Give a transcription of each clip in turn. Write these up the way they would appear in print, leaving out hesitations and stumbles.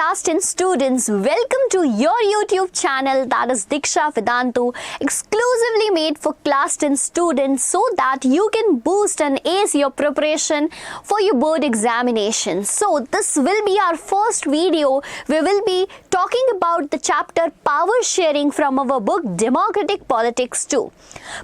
Class 10 students, welcome to your YouTube channel, that is Diksha Vedantu, exclusively made for Class 10 students so that you can boost and ace your preparation for your board examination. So this will be our first video. We will be talking about the chapter Power Sharing from our book Democratic Politics 2.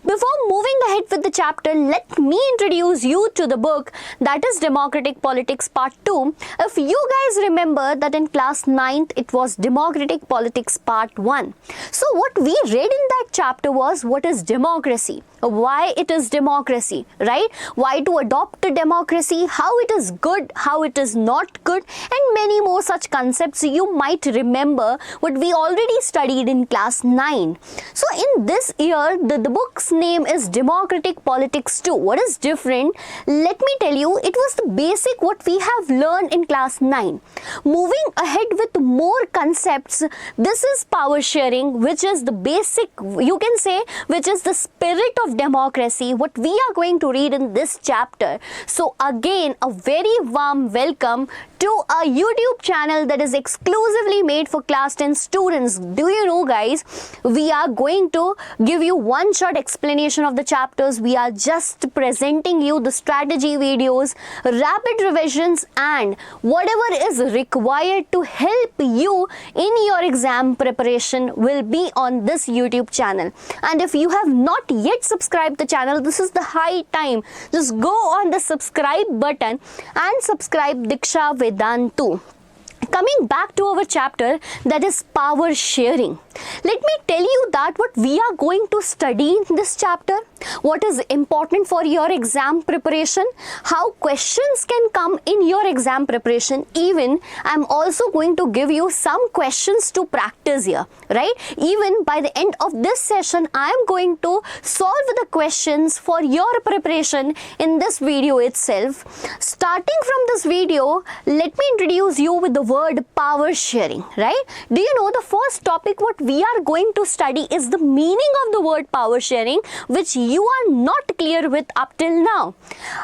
Before moving ahead with the chapter, let me introduce you to the book, that is Democratic Politics Part 2. If you guys remember that in class 9th it was Democratic Politics Part 1. So what we read in that chapter was what is democracy, why it is democracy, right? Why to adopt a democracy, how it is good, how it is not good, and many more such concepts you might remember what we already studied in class 9. So in this year, the book's name is Democratic Politics 2. What is different? Let me tell you, it was the basic what we have learned in class 9. Moving ahead with more concepts, this is power sharing, which is the basic, you can say, which is the spirit of democracy, what we are going to read in this chapter. So again, a very warm welcome to a YouTube channel that is exclusively made for class 10 students. Do you know, guys, we are going to give you one short explanation of the chapters. We are just presenting you the strategy videos, rapid revisions, and whatever is required to help you in your exam preparation will be on this YouTube channel. And if you have not yet subscribed the channel, this is the high time. Just go on the subscribe button and subscribe Diksha Vedantu. Coming back to our chapter, that is power sharing. Let me tell you that what we are going to study in this chapter, what is important for your exam preparation, how questions can come in your exam preparation. Even I'm also going to give you some questions to practice here, right? Even by the end of this session, I am going to solve the questions for your preparation in this video itself. Starting from this video, let me introduce you with the word power sharing, right? Do you know the first topic what we are going to study is the meaning of the word power sharing, which you are not clear with up till now.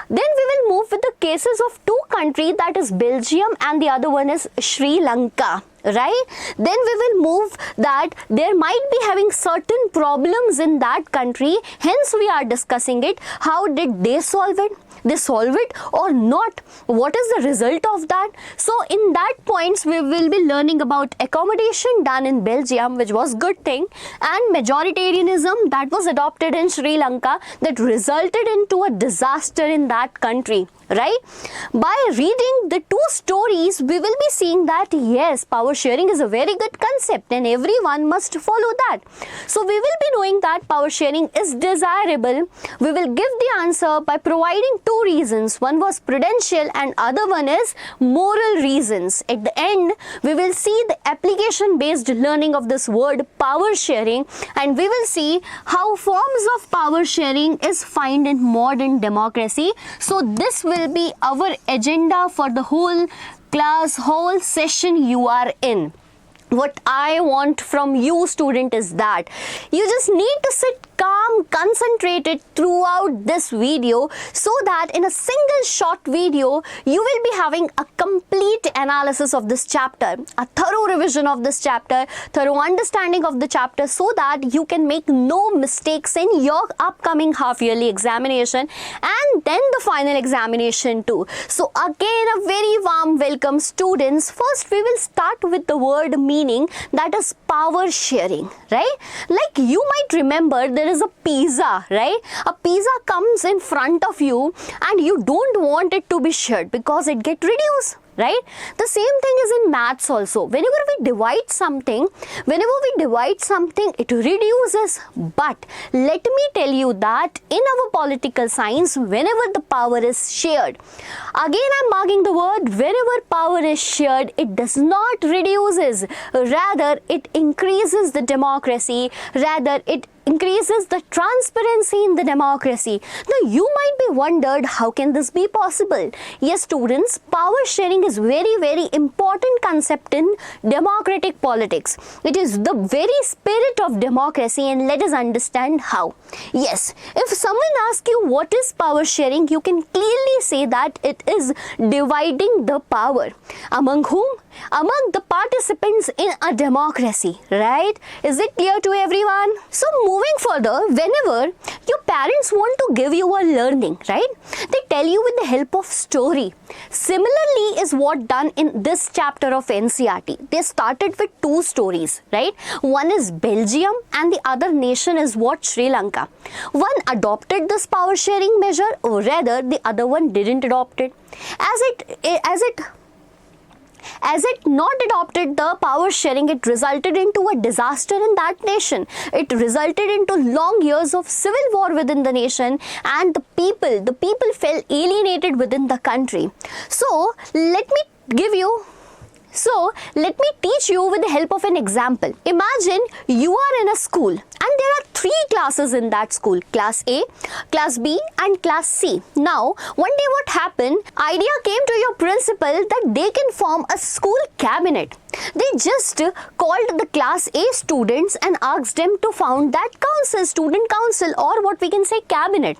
Then we will move with the cases of two countries, that is Belgium and the other one is Sri Lanka. Right? Then we will move that there might be having certain problems in that country, hence we are discussing it. How did they solve it? They solve it or not? What is the result of that? So in that points we will be learning about accommodation done in Belgium, which was good thing, and majoritarianism that was adopted in Sri Lanka that resulted into a disaster in that country. Right? By reading the two stories, we will be seeing that yes, power sharing is a very good concept and everyone must follow that. So we will be knowing that power sharing is desirable. We will give the answer by providing two reasons. One was prudential and other one is moral reasons. At the end, we will see the application based learning of this word power sharing, and we will see how forms of power sharing is found in modern democracy. So this will be our agenda for the whole class, whole session you are in. What I want from you, student, is that you just need to sit calm, concentrated throughout this video, so that in a single short video you will be having a complete analysis of this chapter, a thorough revision of this chapter, thorough understanding of the chapter, so that you can make no mistakes in your upcoming half-yearly examination and then the final examination too. So again, a very warm welcome, students. First we will start with the word meaning, that is power sharing, right? Like you might remember, there is a pizza, right? A pizza comes in front of you and you don't want it to be shared because it gets reduced. Right? The same thing is in maths also. Whenever we divide something, it reduces. But let me tell you that in our political science, whenever the power is shared, again I'm marking the word, whenever power is shared, it does not reduces. Rather, it increases the democracy. Rather, it increases the transparency in the democracy. Now you might be wondered, how can this be possible? Yes, students, power sharing is very, very important concept in democratic politics. It is the very spirit of democracy, and let us understand how. Yes, if someone asks you what is power sharing, you can clearly say that it is dividing the power. Among whom? among the participants in a democracy, right? Is it clear to everyone? So moving further, whenever your parents want to give you a learning, right, they tell you with the help of story. Similarly is what done in this chapter of NCERT. They started with two stories, right? One is Belgium and the other nation is what? Sri Lanka. One adopted this power sharing measure, or rather the other one didn't adopt it. As it not adopted the power sharing, it resulted into a disaster in that nation. It resulted into long years of civil war within the nation, and the people felt alienated within the country. So let me teach you with the help of an example. Imagine you are in a school and there are three classes in that school. Class A, Class B and Class C. Now, one day what happened? Idea came to your principal that they can form a school cabinet. They just called the Class A students and asked them to found that council, student council, or what we can say cabinet.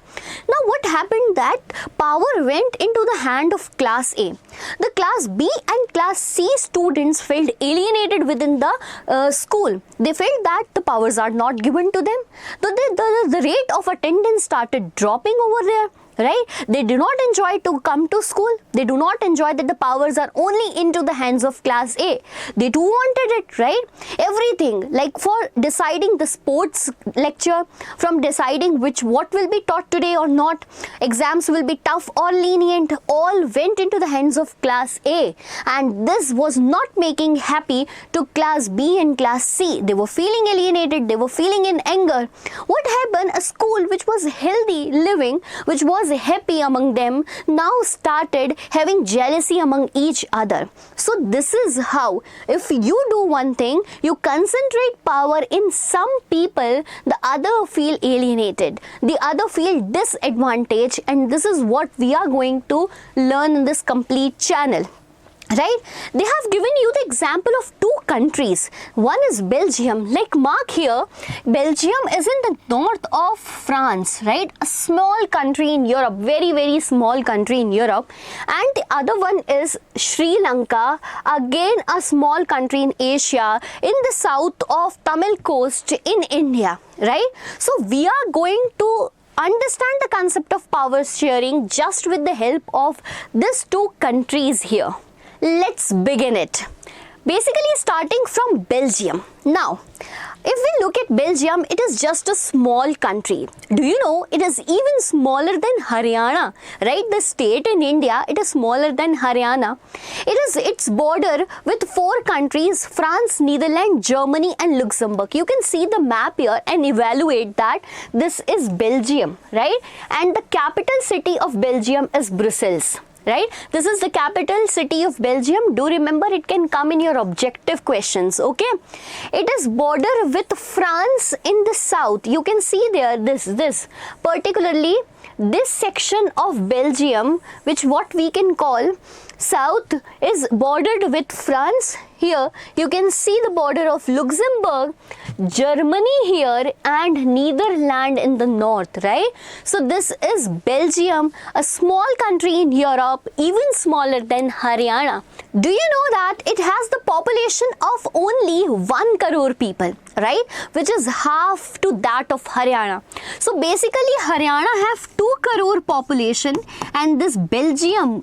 Now what happened? That power went into the hand of Class A. The Class B and Class C students felt alienated within the school. They felt that the powers are not given to them. The rate of attendance started dropping over there. Right? They do not enjoy to come to school. They do not enjoy that the powers are only into the hands of Class A. They too wanted it, right? Everything, like for deciding the sports lecture, from deciding what will be taught today or not, exams will be tough or lenient, all went into the hands of Class A. And this was not making happy to Class B and Class C. They were feeling alienated. They were feeling in anger. What happened? A school which was healthy living, which was happy among them, now started having jealousy among each other. So this is how, if you do one thing, you concentrate power in some people, the other feel alienated, the other feel disadvantaged, and this is what we are going to learn in this complete channel. Right? They have given you the example of two countries. One is Belgium. Like mark here, Belgium is in the north of France, right? A small country in Europe, very, very small country in Europe. And the other one is Sri Lanka, again a small country in Asia, in the south of Tamil coast in India, right? So we are going to understand the concept of power sharing just with the help of these two countries here. Let's begin it. Basically starting from Belgium. Now, if we look at Belgium, it is just a small country. Do you know it is even smaller than Haryana, right? The state in India, it is smaller than Haryana. Its border with four countries, France, Netherlands, Germany and Luxembourg. You can see the map here and evaluate that this is Belgium, right? And the capital city of Belgium is Brussels. Right? This is the capital city of Belgium. Do remember, it can come in your objective questions. Okay. It is border with France in the south. You can see there this particularly this section of Belgium, which what we can call south, is bordered with France. Here you can see the border of Luxembourg, Germany here and Netherlands in the north, right? So this is Belgium, a small country in Europe, even smaller than Haryana. Do you know that it has the population of only 1 crore people, right? Which is half to that of Haryana. So basically Haryana have 2 crore population and this Belgium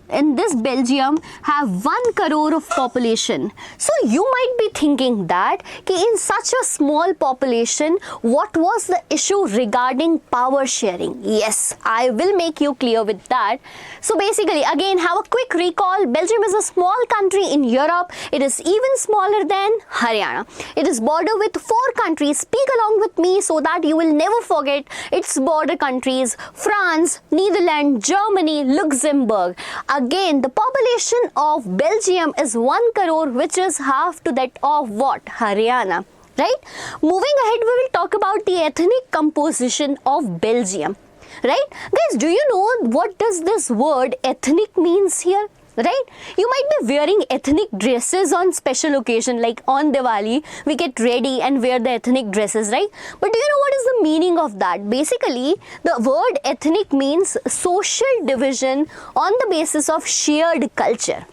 have 1 crore of population. So you might be thinking that in such a small population, what was the issue regarding power sharing? Yes, I will make you clear with that. So basically, again, have a quick recall. Belgium is a small country in Europe. It is even smaller than Haryana. It is border with 4 countries. Speak along with me so that you will never forget its border countries: France, Netherlands, Germany, Luxembourg. Again, the population of Belgium is 1 crore, which is half to that of what? Haryana. Right? Moving ahead, we will talk about the ethnic composition of Belgium. Right? Guys, do you know what does this word ethnic means here? Right? You might be wearing ethnic dresses on special occasion, like on Diwali, we get ready and wear the ethnic dresses, right? But do you know what is the meaning of that? Basically, the word ethnic means social division on the basis of shared culture.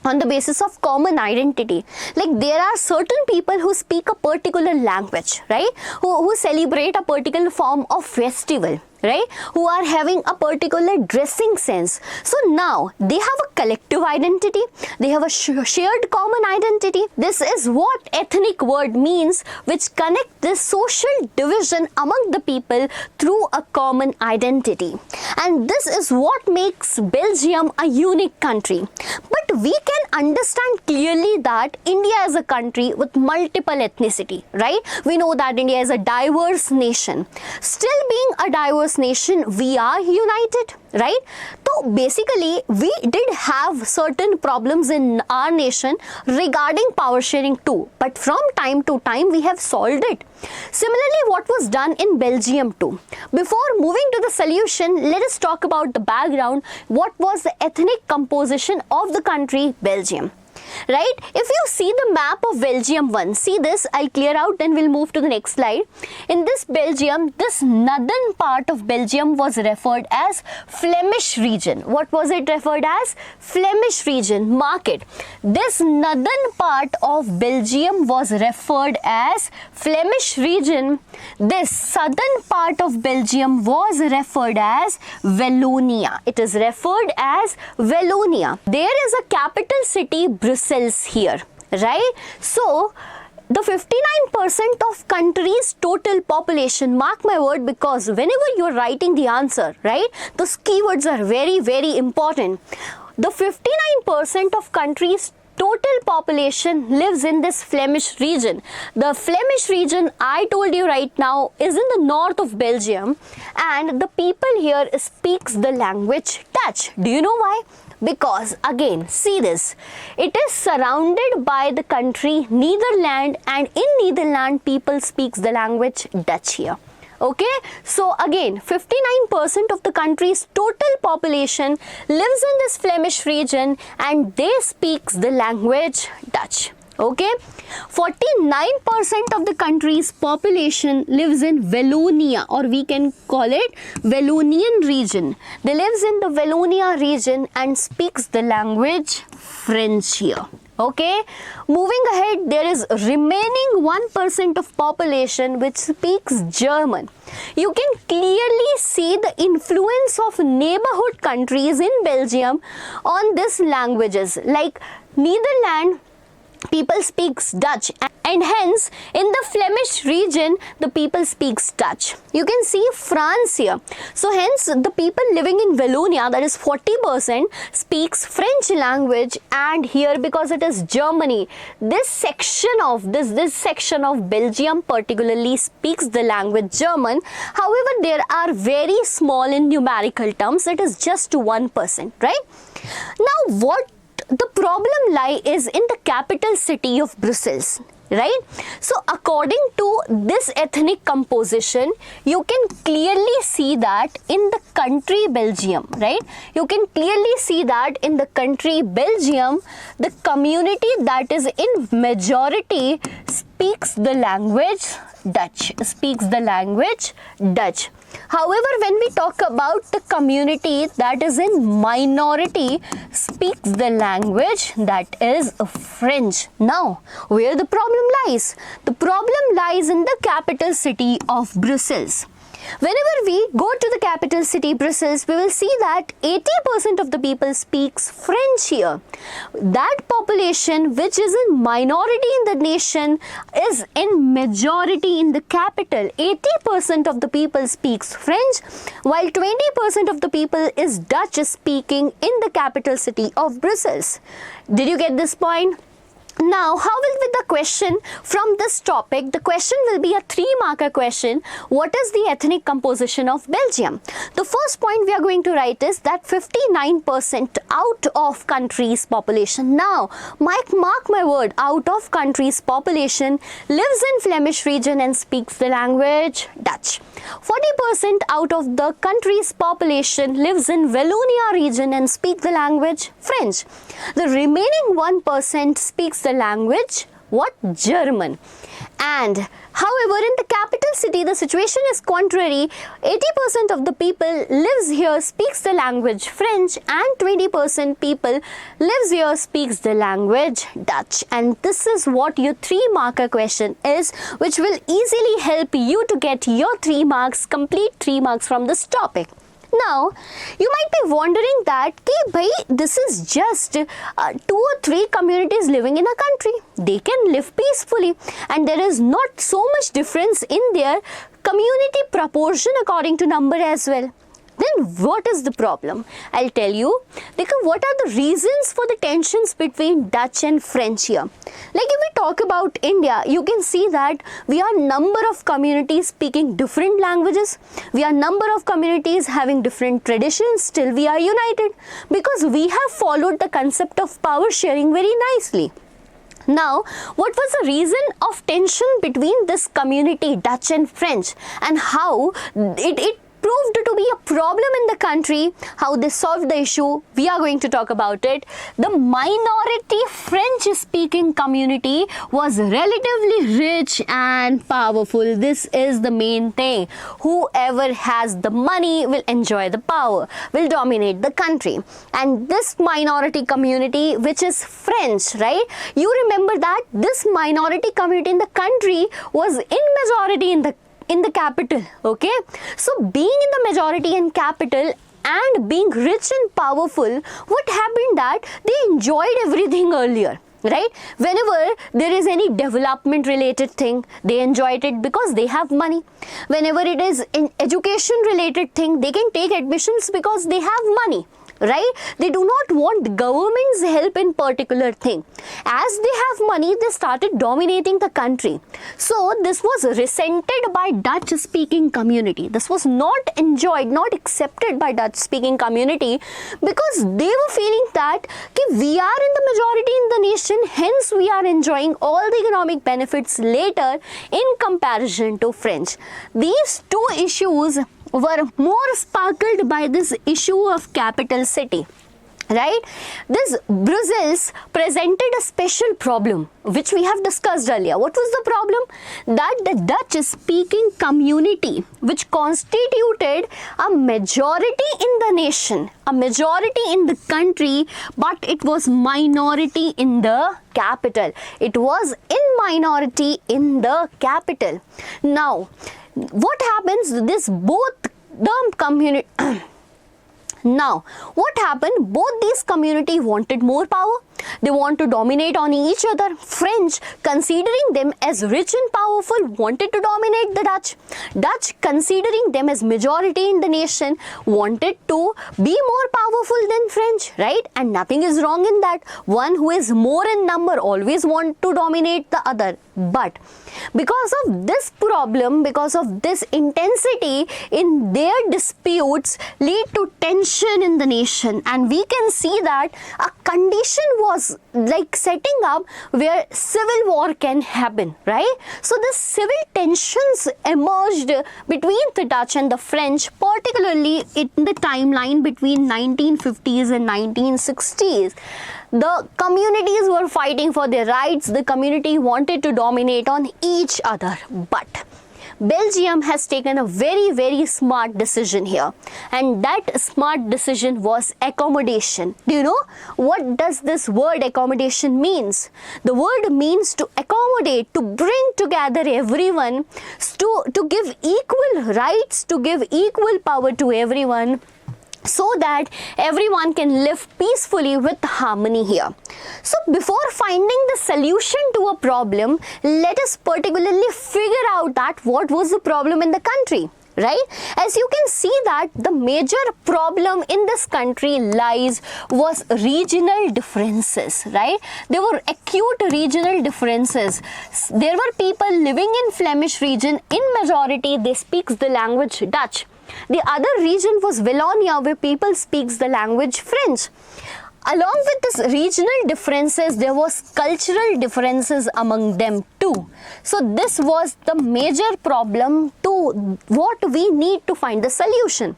on the basis of common identity. Like there are certain people who speak a particular language, right? Who celebrate a particular form of festival, right? Who are having a particular dressing sense. So now they have a collective identity. They have a shared common identity. This is what ethnic word means, which connect this social division among the people through a common identity. And this is what makes Belgium a unique country. But we can understand clearly that India is a country with multiple ethnicity, right? We know that India is a diverse nation. Still being a diverse nation, we are united, right? So basically, we did have certain problems in our nation regarding power sharing too. But from time to time, we have solved it. Similarly, what was done in Belgium too. Before moving to the solution, let us talk about the background. What was the ethnic composition of the country Belgium? Right? If you see the map of Belgium 1, see this, I'll clear out, then we'll move to the next slide. In this Belgium, this northern part of Belgium was referred as Flemish region. What was it referred as? Flemish region. Mark it. This northern part of Belgium was referred as Flemish region. This southern part of Belgium was referred as Wallonia. It is referred as Wallonia. There is a capital city, Brussels here, right? So the 59% of country's total population, mark my word, because whenever you're writing the answer, right, those keywords are very, very important. The 59% of country's total population lives in this Flemish region. The Flemish region, I told you right now, is in the north of Belgium, and the people here speaks the language Dutch. Do you know why? Because again, see this, it is surrounded by the country Netherlands, and in Netherlands people speaks the language Dutch here. Okay, so again 59% of the country's total population lives in this Flemish region and they speaks the language Dutch. Okay, 49% of the country's population lives in Wallonia, or we can call it Wallonian region. They lives in the Wallonia region and speaks the language French here. Okay, moving ahead, there is remaining 1% of population which speaks German. You can clearly see the influence of neighborhood countries in Belgium on these languages. Like Netherlands, people speaks Dutch, and hence in the Flemish region the people speaks Dutch. You can see France here. So hence the people living in Wallonia, that is 40%, speaks French language, and here because it is Germany, this section of Belgium particularly speaks the language German. However, there are very small in numerical terms, it is just 1%, right? Now what the problem lie is in the capital city of Brussels, right? So according to this ethnic composition, you can clearly see that in the country Belgium, right? You can clearly see that in the country Belgium, the community that is in majority speaks the language Dutch, However, when we talk about the community that is in minority speaks the language that is French. Now, where the problem lies? The problem lies in the capital city of Brussels. Whenever we go to the capital city Brussels, we will see that 80% of the people speaks French here. That population which is in minority in the nation is in majority in the capital. 80% of the people speaks French, while 20% of the people is Dutch speaking in the capital city of Brussels. Did you get this point? Now, how will be the question from this topic? The question will be a 3-marker question. What is the ethnic composition of Belgium? The first point we are going to write is that 59% out of country's population. Now, mark my word, out of country's population lives in Flemish region and speaks the language Dutch. 40% out of the country's population lives in Wallonia region and speaks the language French. The remaining 1% speaks the language what? German. And however, in the capital city, the situation is contrary. 80% of the people lives here speaks the language French, and 20% people lives here speaks the language Dutch. And this is what your 3-marker question is, which will easily help you to get your 3 marks, complete 3 marks from this topic. Now, you might be wondering that, this is just 2 or 3 communities living in a country. They can live peacefully, and there is not so much difference in their community proportion according to number as well. Then what is the problem? I'll tell you. What are the reasons for the tensions between Dutch and French here? Like if we talk about India, you can see that we are number of communities speaking different languages. We are number of communities having different traditions. Still we are united because we have followed the concept of power sharing very nicely. Now, what was the reason of tension between this community, Dutch and French, and how it proved to be a problem in the country, how they solved the issue? We are going to talk about it. The minority French-speaking community was relatively rich and powerful. This is the main thing. Whoever has the money will enjoy the power, will dominate the country. And this minority community, which is French, right? You remember that this minority community in the country was in majority in the capital, okay? So being in the majority and capital and being rich and powerful, what happened that they enjoyed everything earlier, right? Whenever there is any development related thing, they enjoyed it because they have money. Whenever it is an education related thing, they can take admissions because they have money, right? They do not want government's help in particular thing. As they have money, they started dominating the country. So this was resented by Dutch speaking community. This was not enjoyed, not accepted by Dutch speaking community, because they were feeling that we are in the majority in the nation, hence we are enjoying all the economic benefits later in comparison to French. These 2 issues were more sparkled by this issue of capital city, right? This Brussels presented a special problem which we have discussed earlier. What was the problem? That the Dutch speaking community, which constituted a majority in the nation, a majority in the country, but it was minority in the capital. It was in minority in the capital. Now, what happens? This both the community now, what happened? Both these community wanted more power. They want to dominate on each other. French, considering them as rich and powerful, wanted to dominate the Dutch. Dutch, considering them as majority in the nation, wanted to be more powerful than French, right? And nothing is wrong in that. One who is more in number always want to dominate the other. But because of this problem, because of this intensity in their disputes, lead to tension in the nation. And we can see that a condition was like setting up where civil war can happen, right? So the civil tensions emerged between the Dutch and the French, particularly in the timeline between 1950s and 1960s. The communities were fighting for their rights. The community wanted to dominate on each other. But Belgium has taken a very, very smart decision here. And that smart decision was accommodation. Do you know what does this word accommodation means? The word means to accommodate, to bring together everyone, to give equal rights, to give equal power to everyone, so that everyone can live peacefully with harmony here. So before finding the solution to a problem, let us particularly figure out that what was the problem in the country, right? As you can see that the major problem in this country was regional differences, right? There were acute regional differences. There were people living in Flemish region, in majority they speak the language Dutch. The other region was Wallonia, where people speaks the language French. Along with this regional differences, there was cultural differences among them too. So this was the major problem to what we need to find the solution.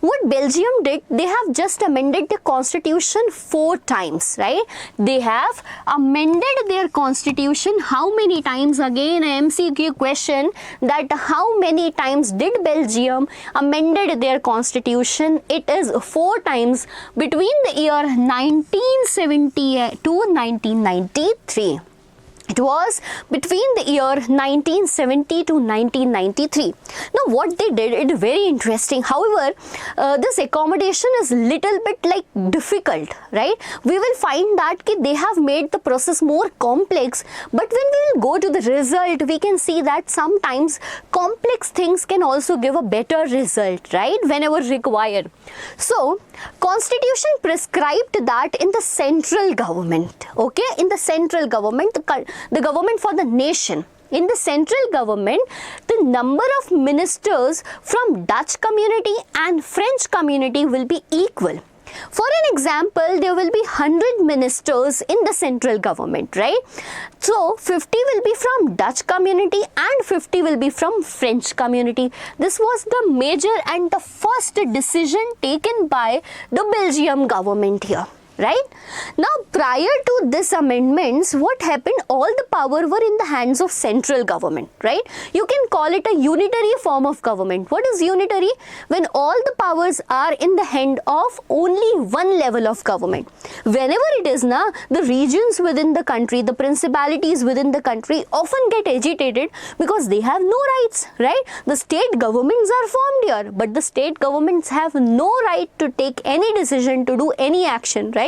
What Belgium did, they have just amended the constitution 4 times, right? They have amended their constitution how many times? Again, a MCQ question, that how many times did Belgium amended their constitution? It is 4 times between the year 1970 to 1993. It was between the year 1970 to 1993. Now what they did, it is very interesting. However, this accommodation is little bit like difficult, right? We will find that they have made the process more complex, but when we will go to the result, we can see that sometimes complex things can also give a better result, right? Whenever required. So, constitution prescribed that in the central government, okay? In the central government, the government for the nation. In the central government, the number of ministers from Dutch community and French community will be equal. For an example, there will be 100 ministers in the central government, right? So, 50 will be from Dutch community and 50 will be from French community. This was the major and the first decision taken by the Belgium government here. Right? Now, prior to this amendments, what happened? All the power were in the hands of central government, right? You can call it a unitary form of government. What is unitary? When all the powers are in the hand of only one level of government. Whenever it is now, the regions within the country, the principalities within the country often get agitated because they have no rights, right? The state governments are formed here, but the state governments have no right to take any decision, to do any action, right?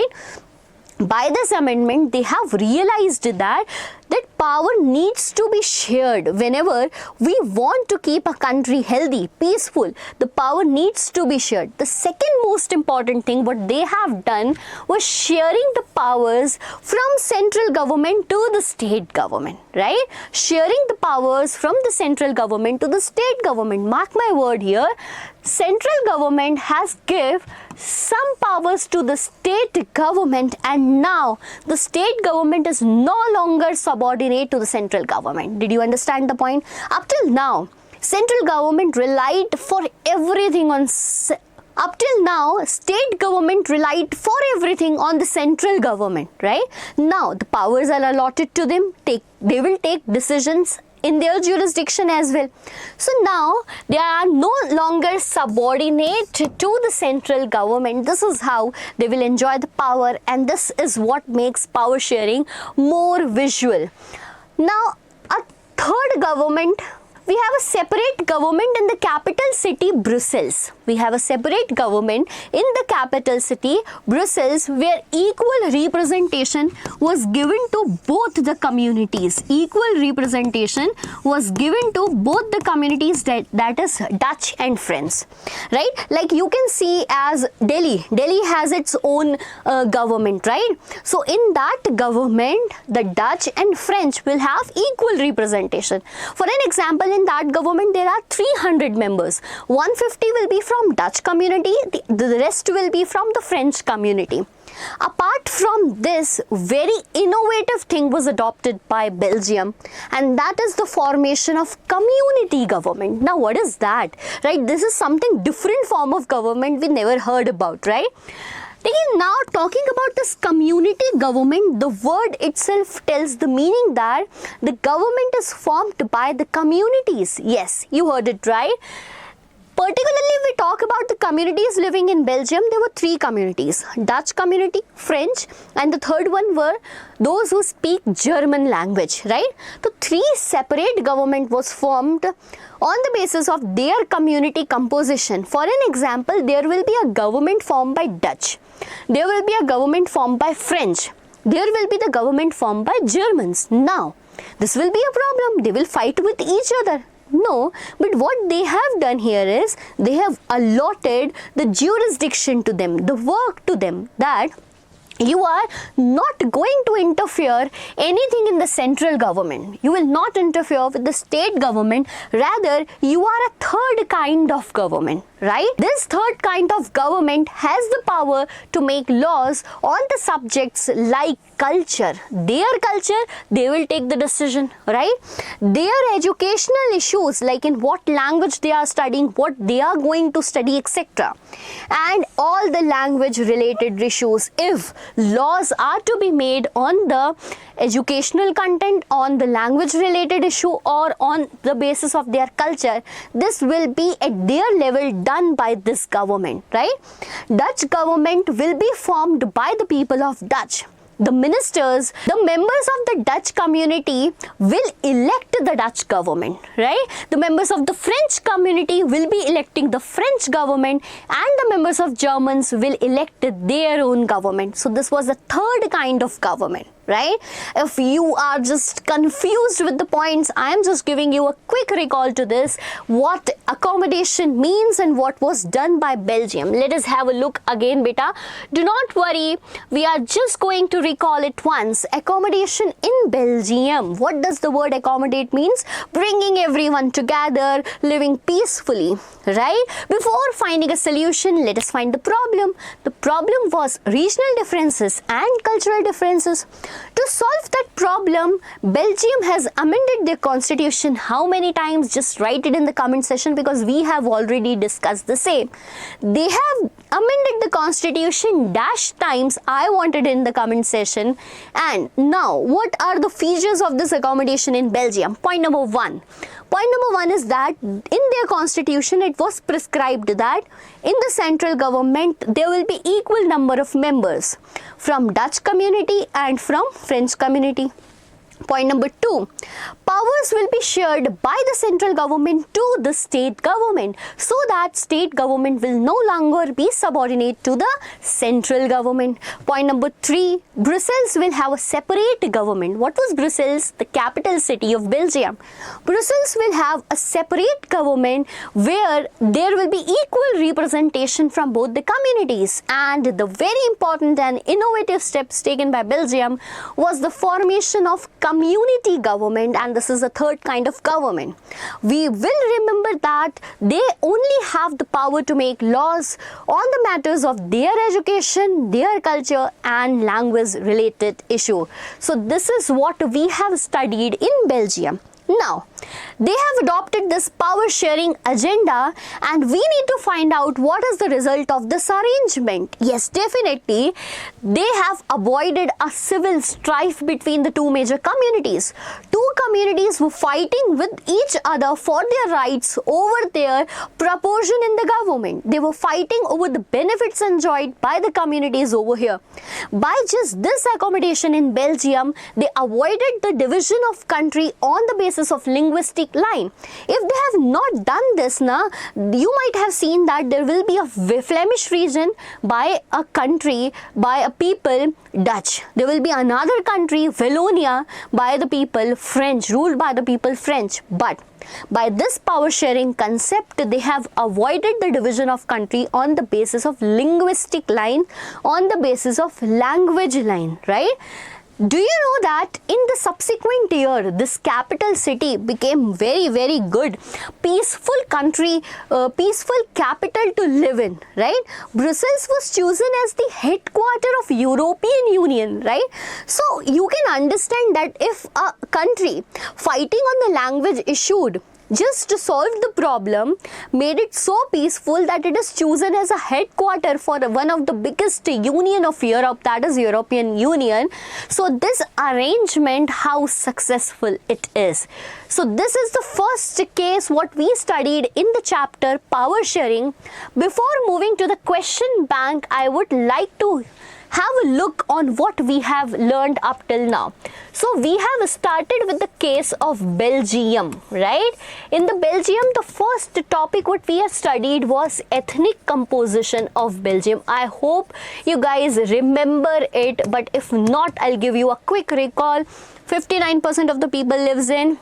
By this amendment, they have realized that power needs to be shared. Whenever we want to keep a country healthy, peaceful, the power needs to be shared. The second most important thing what they have done was sharing the powers from central government to the state government, right? Sharing the powers from the central government to the state government. Mark my word here, central government has give some powers to the state government, and now the state government is no longer subordinate to the central government. Did you understand the point? Up till now, central government relied for everything on up till now, state government relied for everything on the central government, right? Now, the powers are allotted to them. They will take decisions in their jurisdiction as well. So now they are no longer subordinate to the central government. This is how they will enjoy the power, and this is what makes power sharing more visual. Now, a third government, we have a separate government in the capital city Brussels. We have a separate government in the capital city Brussels, where equal representation was given to both the communities. Equal representation was given to both the communities, that is Dutch and French, right? Like you can see as Delhi has its own government, right? So in that government, the Dutch and French will have equal representation. For an example, in that government there are 300 members. 150 will be from Dutch community, the rest will be from the French community. Apart from this, very innovative thing was adopted by Belgium, and that is the formation of community government. Now what is that, right? This is something different form of government we never heard about, right? Now talking about this community government, the word itself tells the meaning that the government is formed by the communities. Yes, you heard it right. Particularly, we talk about the communities living in Belgium. There were 3 communities: Dutch community, French, and the third one were those who speak German language, right? So 3 separate government was formed on the basis of their community composition. For an example, there will be a government formed by Dutch. There will be a government formed by French. There will be the government formed by Germans. Now, this will be a problem. They will fight with each other. No, but what they have done here is they have allotted the jurisdiction to them, the work to them, that you are not going to interfere anything in the central government. You will not interfere with the state government. Rather, you are a third kind of government. right? This third kind of government has the power to make laws on the subjects like culture. Their culture, they will take the decision, right? Their educational issues, like in what language they are studying, what they are going to study, etc. And all the language related issues. If laws are to be made on the educational content, on the language related issue, or on the basis of their culture, this will be at their level done by this government, right? Dutch government will be formed by the people of Dutch. The ministers, the members of the Dutch community will elect the Dutch government, right? The members of the French community will be electing the French government, and the members of Germans will elect their own government. So this was the third kind of government, right? If you are just confused with the points, I am just giving you a quick recall to this, what accommodation means and what was done by Belgium. Let us have a look again, beta. Do not worry, we are just going to recall it once. Accommodation in Belgium. What does the word accommodate means? Bringing everyone together, living peacefully, right? Before finding a solution, let us find the problem. The problem was regional differences and cultural differences. To solve that problem, Belgium has amended their constitution. How many times? Just write it in the comment section, because we have already discussed the same. They have amended the constitution dash times. I wanted in the comment section. And now, what are the features of this accommodation in Belgium? Point number one. Point number one is that in their constitution, it was prescribed that in the central government, there will be equal number of members from Dutch community and from French community. Point number two, powers will be shared by the central government to the state government, so that state government will no longer be subordinate to the central government. Point number three, Brussels will have a separate government. What was Brussels? The capital city of Belgium. Brussels will have a separate government where there will be equal representation from both the communities. And the very important and innovative steps taken by Belgium was the formation of community government, and this is the third kind of government. We will remember that they only have the power to make laws on the matters of their education, their culture and language related issue. So this is what we have studied in Belgium. Now, they have adopted this power sharing agenda, and we need to find out what is the result of this arrangement. Yes, definitely, they have avoided a civil strife between the two major communities. Two communities were fighting with each other for their rights over their proportion in the government. They were fighting over the benefits enjoyed by the communities over here. By just this accommodation in Belgium, they avoided the division of country on the basis of linguistic line. If they have not done this, you might have seen that there will be a Flemish region by a country, by a people Dutch. There will be another country, Wallonia, by the people French, ruled by the people French. But by this power sharing concept, they have avoided the division of country on the basis of linguistic line, on the basis of language line, right? Do you know that in the subsequent year, this capital city became very good, peaceful country, peaceful capital to live in, right? Brussels was chosen as the headquarter of European Union, right? So you can understand that if a country fighting on the language issued just to solve the problem, made it so peaceful that it is chosen as a headquarter for one of the biggest union of Europe, that is European Union. So this arrangement, how successful it is. So this is the first case what we studied in the chapter power sharing. Before moving to the question bank, I would like to have a look on what we have learned up till now. So we have started with the case of Belgium, right? In the Belgium, the first topic what we have studied was ethnic composition of Belgium. I hope you guys remember it, but if not, I'll give you a quick recall. 59% of the people lives in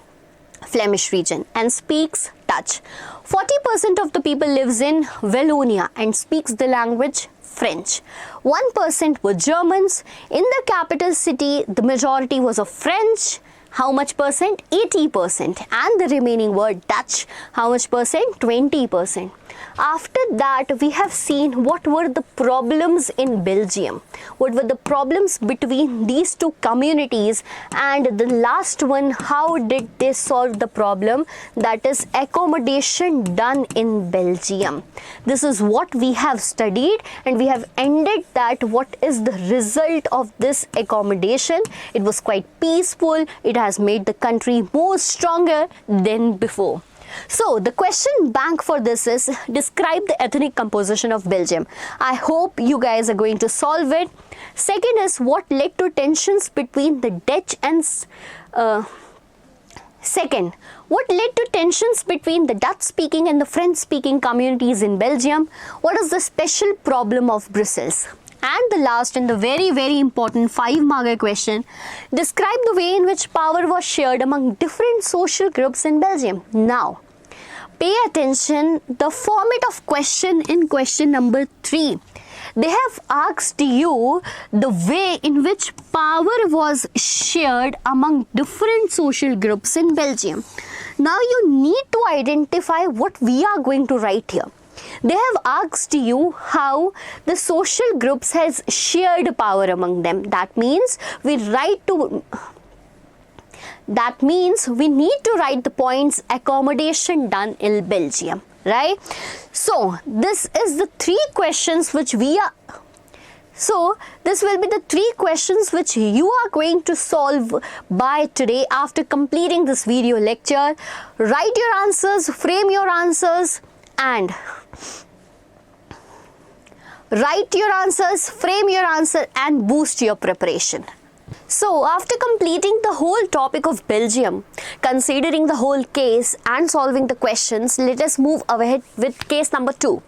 Flemish region and speaks Dutch. 40% of the people lives in Wallonia and speaks the language French. 1% were Germans. In the capital city, the majority was of French, How much percent? 80%. And the remaining were Dutch. How much percent? 20%. After that, we have seen what were the problems in Belgium. What were the problems between these two communities, and the last one, how did they solve the problem, that is accommodation done in Belgium. This is what we have studied, and we have ended that what is the result of this accommodation. It was quite peaceful. It has made the country more stronger than before. So the question bank for this is, describe the ethnic composition of Belgium. I hope you guys are going to solve it. Second is, what led to tensions between the Dutch and Dutch-speaking and the French-speaking communities in Belgium? What is the special problem of Brussels? And the last and the very, very important 5-marker question, describe the way in which power was shared among different social groups in Belgium. Now, pay attention, the format of question in question number 3. They have asked you the way in which power was shared among different social groups in Belgium. Now you need to identify what we are going to write here. They have asked you how the social groups has shared power among them. That means we need to write the points accommodation done in Belgium, right? So this is the 3 questions which this will be the 3 questions which you are going to solve by today after completing this video lecture. Write your answers, frame your answers, and boost your preparation. So after completing the whole topic of Belgium, considering the whole case and solving the questions, let us move ahead with case number 2.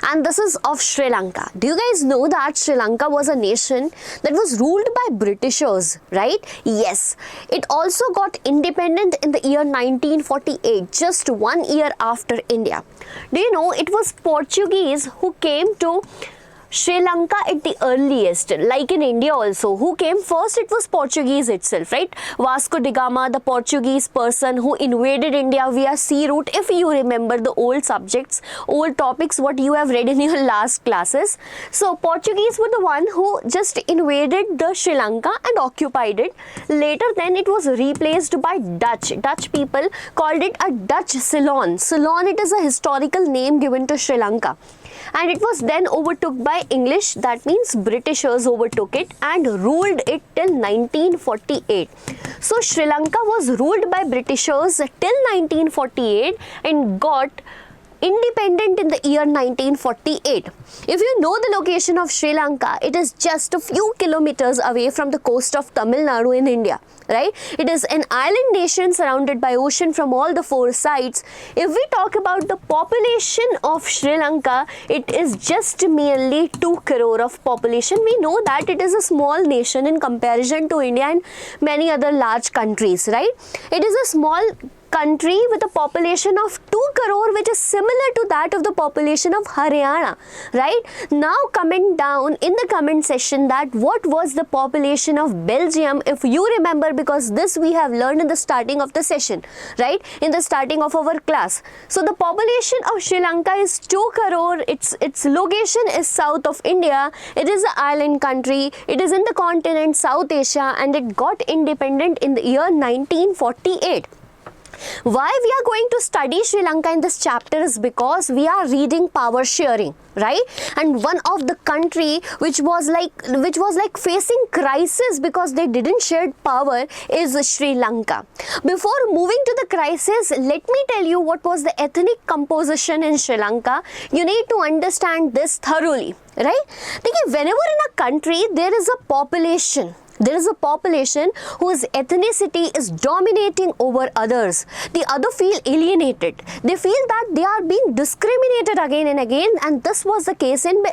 And this is of Sri Lanka. Do you guys know that Sri Lanka was a nation that was ruled by Britishers, right? Yes. It also got independent in the year 1948, just 1 year after India. Do you know it was Portuguese who came to Sri Lanka at the earliest, like in India also. Who came first? It was Portuguese itself, right? Vasco da Gama, the Portuguese person who invaded India via sea route. If you remember the old subjects, old topics, what you have read in your last classes. So Portuguese were the one who just invaded the Sri Lanka and occupied it. Later then it was replaced by Dutch. Dutch people called it a Dutch Ceylon. Ceylon, it is a historical name given to Sri Lanka. And it was then overtook by English, that means Britishers overtook it and ruled it till 1948. So Sri Lanka was ruled by Britishers till 1948 and got independent in the year 1948. If you know the location of Sri Lanka, it is just a few kilometers away from the coast of Tamil Nadu in India, right? It is an island nation surrounded by ocean from all the 4 sides. If we talk about the population of Sri Lanka, it is just merely 2 crore of population. We know that it is a small nation in comparison to India and many other large countries, right? It is a small country with a population of 2 crore, which is similar to that of the population of Haryana, right? Now comment down in the comment section that what was the population of Belgium, if you remember, because this we have learned in the starting of the session, right? In the starting of our class. So the population of Sri Lanka is 2 crore. Its location is south of India. It is an island country. It is in the continent South Asia, and it got independent in the year 1948. Why we are going to study Sri Lanka in this chapter is because we are reading power sharing, right? And one of the country which was like facing crisis because they didn't share power is Sri Lanka. Before moving to the crisis, let me tell you what was the ethnic composition in Sri Lanka. You need to understand this thoroughly, right? Whenever in a country there is a population whose ethnicity is dominating over others, the other feel alienated. They feel that they are being discriminated again and again, and this was the case in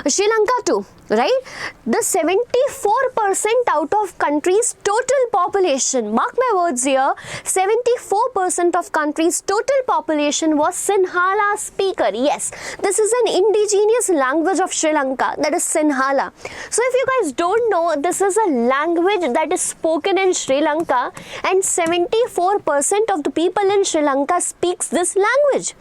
Sri Lanka too. right? The 74% out of country's total population, mark my words here, 74% of country's total population was Sinhala speaker. Yes, this is an indigenous language of Sri Lanka, that is Sinhala. So if you guys don't know, this is a language that is spoken in Sri Lanka, and 74% of the people in Sri Lanka speaks this language.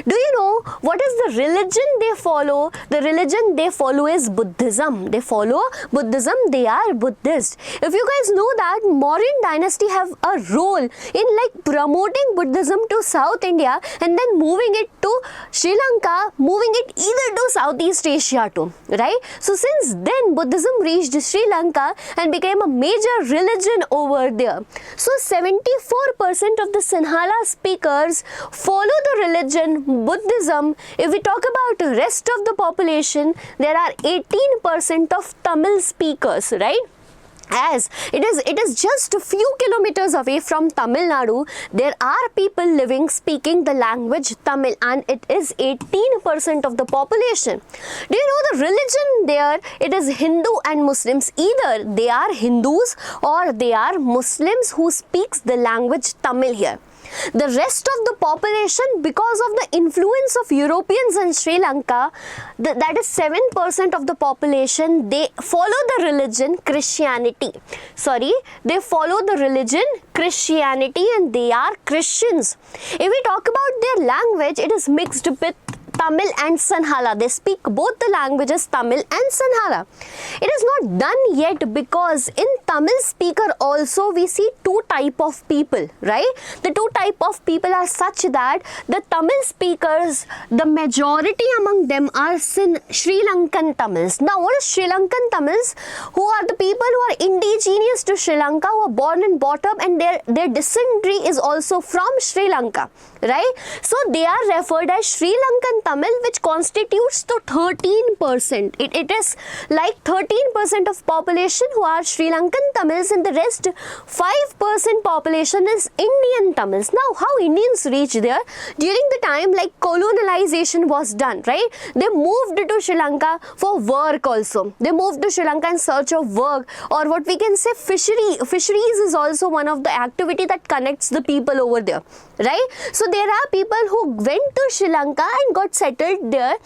Do you know what is the religion they follow? The religion they follow is Buddhism. They follow Buddhism, they are Buddhist. If you guys know that Mauryan dynasty have a role in like promoting Buddhism to South India and then moving it to Sri Lanka, moving it either to Southeast Asia too, right? So since then Buddhism reached Sri Lanka and became a major religion over there. So 74% of the Sinhala speakers follow the religion Buddhism. If we talk about the rest of the population, there are 18% of Tamil speakers, right? As it is just a few kilometers away from Tamil Nadu, there are people living speaking the language Tamil, and it is 18% of the population. Do you know the religion there? It is Hindu and Muslims. Either they are Hindus or they are Muslims who speaks the language Tamil here. The rest of the population, because of the influence of Europeans in Sri Lanka, that is 7% of the population, they follow the religion Christianity. They follow the religion Christianity and they are Christians. If we talk about their language, it is mixed with Tamil and Sinhala. They speak both the languages Tamil and Sinhala. It is not done yet because in Tamil speaker also we see two type of people, right? The two type of people are such that the Tamil speakers, the majority among them are Sri Lankan Tamils. Now what is Sri Lankan Tamils? Who are the people who are indigenous to Sri Lanka, who are born and brought up, and their dysentery is also from Sri Lanka, right? So they are referred as Sri Lankan Tamil, which constitutes to 13%. It is like 13% of population who are Sri Lankan Tamils, and the rest 5% population is Indian Tamils. Now how Indians reached there? During the time like colonialization was done, right? They moved to Sri Lanka for work also. They moved to Sri Lanka in search of work, or what we can say fisheries is also one of the activity that connects the people over there, right? So there are people who went to Sri Lanka and got settled there.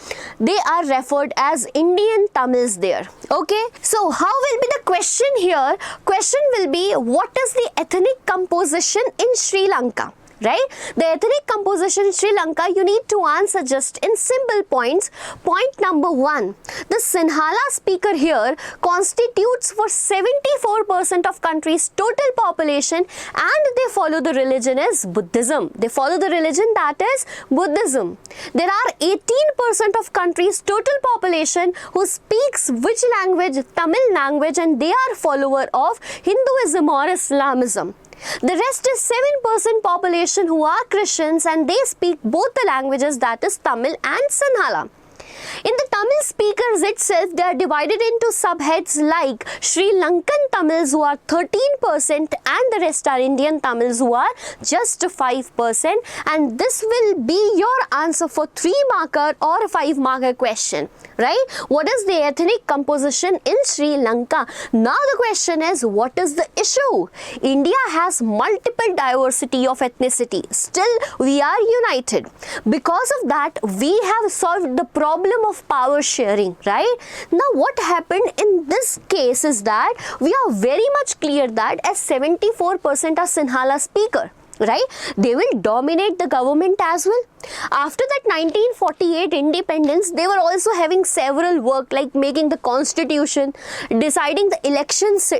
They are referred as Indian Tamils there. Okay, so how will be the question here? Question will be, what is the ethnic composition in Sri Lanka? Right? The ethnic composition in Sri Lanka, you need to answer just in simple points. Point number 1, the Sinhala speaker here constitutes for 74% of country's total population, and they follow the religion as Buddhism. They follow the religion that is Buddhism. There are 18% of country's total population who speaks which language? Tamil language, and they are follower of Hinduism or Islamism. The rest is 7% population who are Christians, and they speak both the languages, that is Tamil and Sinhala. In the Tamil speakers itself, they are divided into subheads like Sri Lankan Tamils, who are 13%, and the rest are Indian Tamils, who are just 5%. And this will be your answer for 3-marker or 5-marker question, right? What is the ethnic composition in Sri Lanka? Now the question is, what is the issue? India has multiple diversity of ethnicity. Still, we are united. Because of that, we have solved the problem of power sharing, right? Now what happened in this case is that we are very much clear that as 74% are Sinhala speaker, right? They will dominate the government as well. After that 1948 independence, they were also having several work like making the constitution, deciding the elections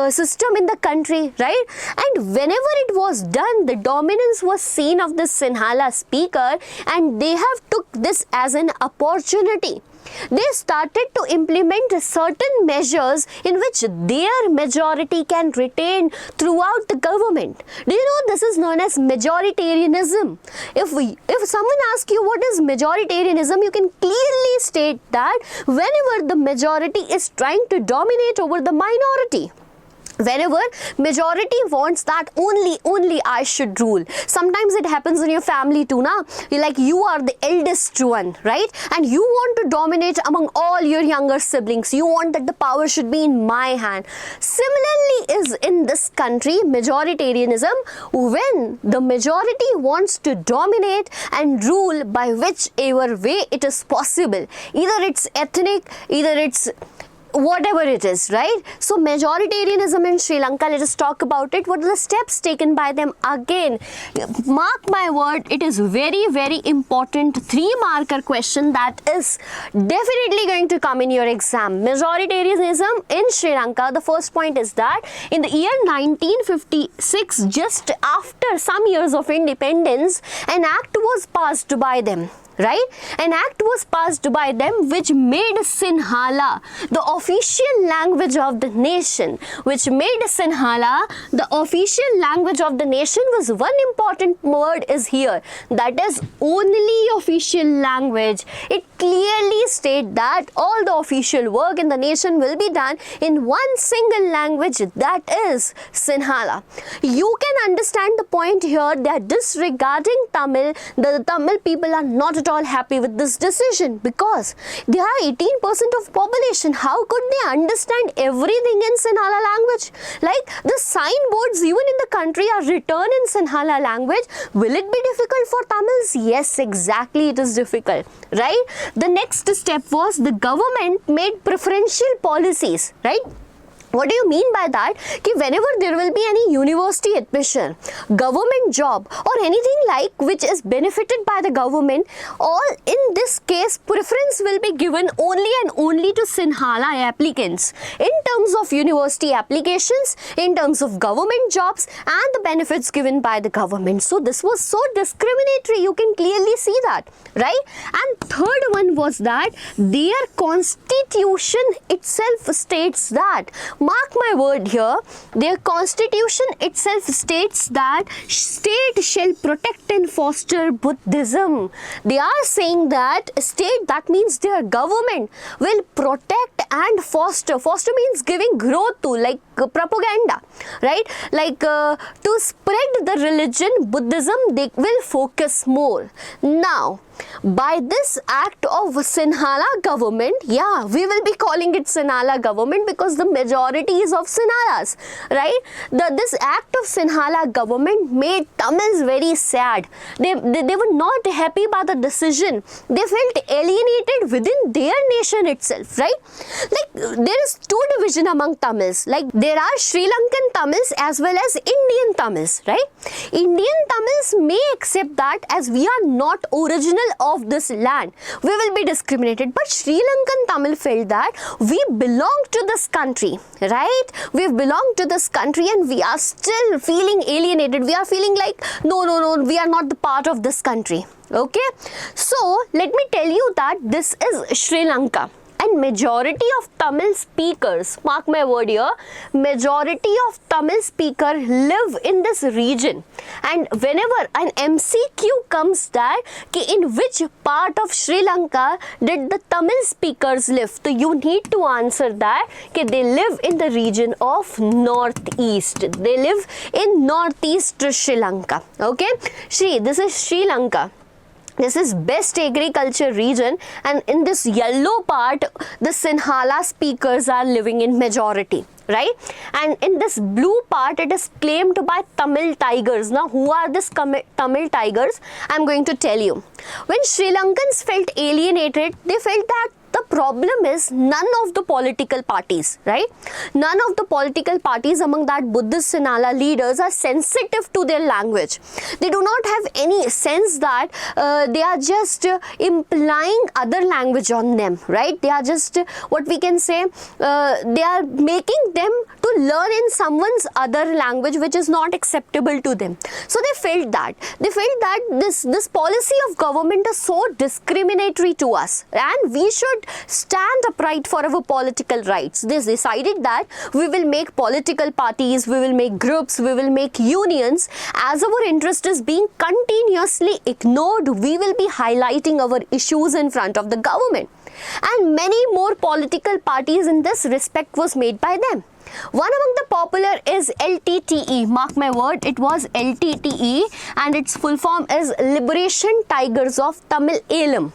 system in the country, right? And whenever it was done, the dominance was seen of the Sinhala speaker, and they have took this as an opportunity. They started to implement certain measures in which their majority can retain throughout the government. Do you know this is known as majoritarianism? If someone asks you what is majoritarianism, you can clearly state that whenever the majority is trying to dominate over the minority. Whenever majority wants that only I should rule. Sometimes it happens in your family too, na? You are the eldest one, right? And you want to dominate among all your younger siblings. You want that the power should be in my hand. Similarly is in this country, majoritarianism, when the majority wants to dominate and rule by whichever way it is possible. Either it's ethnic, either it's whatever it is, right? So majoritarianism in Sri Lanka, let us talk about it. What are the steps taken by them? Again, mark my word, it is very important 3-marker question that is definitely going to come in your exam. Majoritarianism in Sri Lanka, the first point is that in the year 1956, just after some years of independence, an act was passed by them. Right? An act was passed by them which made Sinhala the official language of the nation. Which made Sinhala the official language of the nation was one important word is here. That is only official language. It clearly states that all the official work in the nation will be done in one single language, that is Sinhala. You can understand the point here that disregarding Tamil, the Tamil people are not at all happy with this decision because they are 18% of population. How could they understand everything in Sinhala language? Like the signboards even in the country are written in Sinhala language. Will it be difficult for Tamils? Yes, exactly, it is difficult, right? The next step was the government made preferential policies, right? What do you mean by that? Ki whenever there will be any university admission, government job or anything like which is benefited by the government, all in this case preference will be given only and only to Sinhala applicants in terms of university applications, in terms of government jobs and the benefits given by the government. So this was so discriminatory, you can clearly see that, right? And third one was that their constitution itself states that, mark my word here, their constitution itself states that state shall protect and foster Buddhism. They are saying that state, that means their government, will protect and foster. Foster means giving growth to, like propaganda, right? Like to spread the religion Buddhism, they will focus more. Now, by this act of Sinhala government, yeah, we will be calling it Sinhala government because the majority is of Sinhalas, right? This act of Sinhala government made Tamils very sad. They were not happy by the decision. They felt alienated within their nation itself, right? Like there is two division among Tamils. Like there are Sri Lankan Tamils as well as Indian Tamils, right? Indian Tamils may accept that as we are not original of this land, we will be discriminated. But Sri Lankan Tamil felt that we belong to this country, right? We belong to this country and we are still feeling alienated. We are feeling like, no, we are not the part of this country. Okay? So, let me tell you that this is Sri Lanka. And majority of Tamil speakers, mark my word here, majority of Tamil speaker live in this region. And whenever an MCQ comes that, in which part of Sri Lanka did the Tamil speakers live? So you need to answer that they live in the region of Northeast. They live in Northeast Sri Lanka. Okay? This is Sri Lanka. This is best agriculture region, and in this yellow part, the Sinhala speakers are living in majority, right? And in this blue part, it is claimed by Tamil Tigers. Now, who are these Tamil Tigers? I am going to tell you. When Sri Lankans felt alienated, they felt that the problem is none of the political parties, right? None of the political parties among that Buddhist Sinhala leaders are sensitive to their language. They do not have any sense that they are just implying other language on them, right? They are just, what we can say, they are making them to learn in someone's other language which is not acceptable to them. So they felt that. They felt that this policy of government is so discriminatory to us and we should stand upright for our political rights. They decided that we will make political parties, we will make groups, we will make unions. As our interest is being continuously ignored, we will be highlighting our issues in front of the government. And many more political parties in this respect was made by them. One among the popular is LTTE. Mark my word, it was LTTE, and its full form is Liberation Tigers of Tamil Eelam.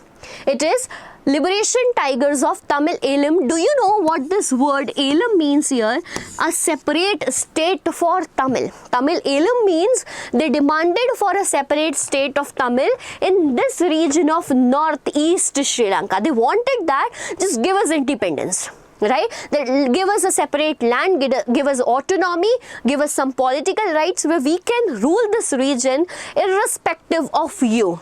It is Liberation Tigers of Tamil Eelam. Do you know what this word Eelam means here? A separate state for Tamil. Tamil Eelam means they demanded for a separate state of Tamil in this region of northeast Sri Lanka. They wanted that, just give us independence. Right? That give us a separate land, give us autonomy, give us some political rights where we can rule this region irrespective of you.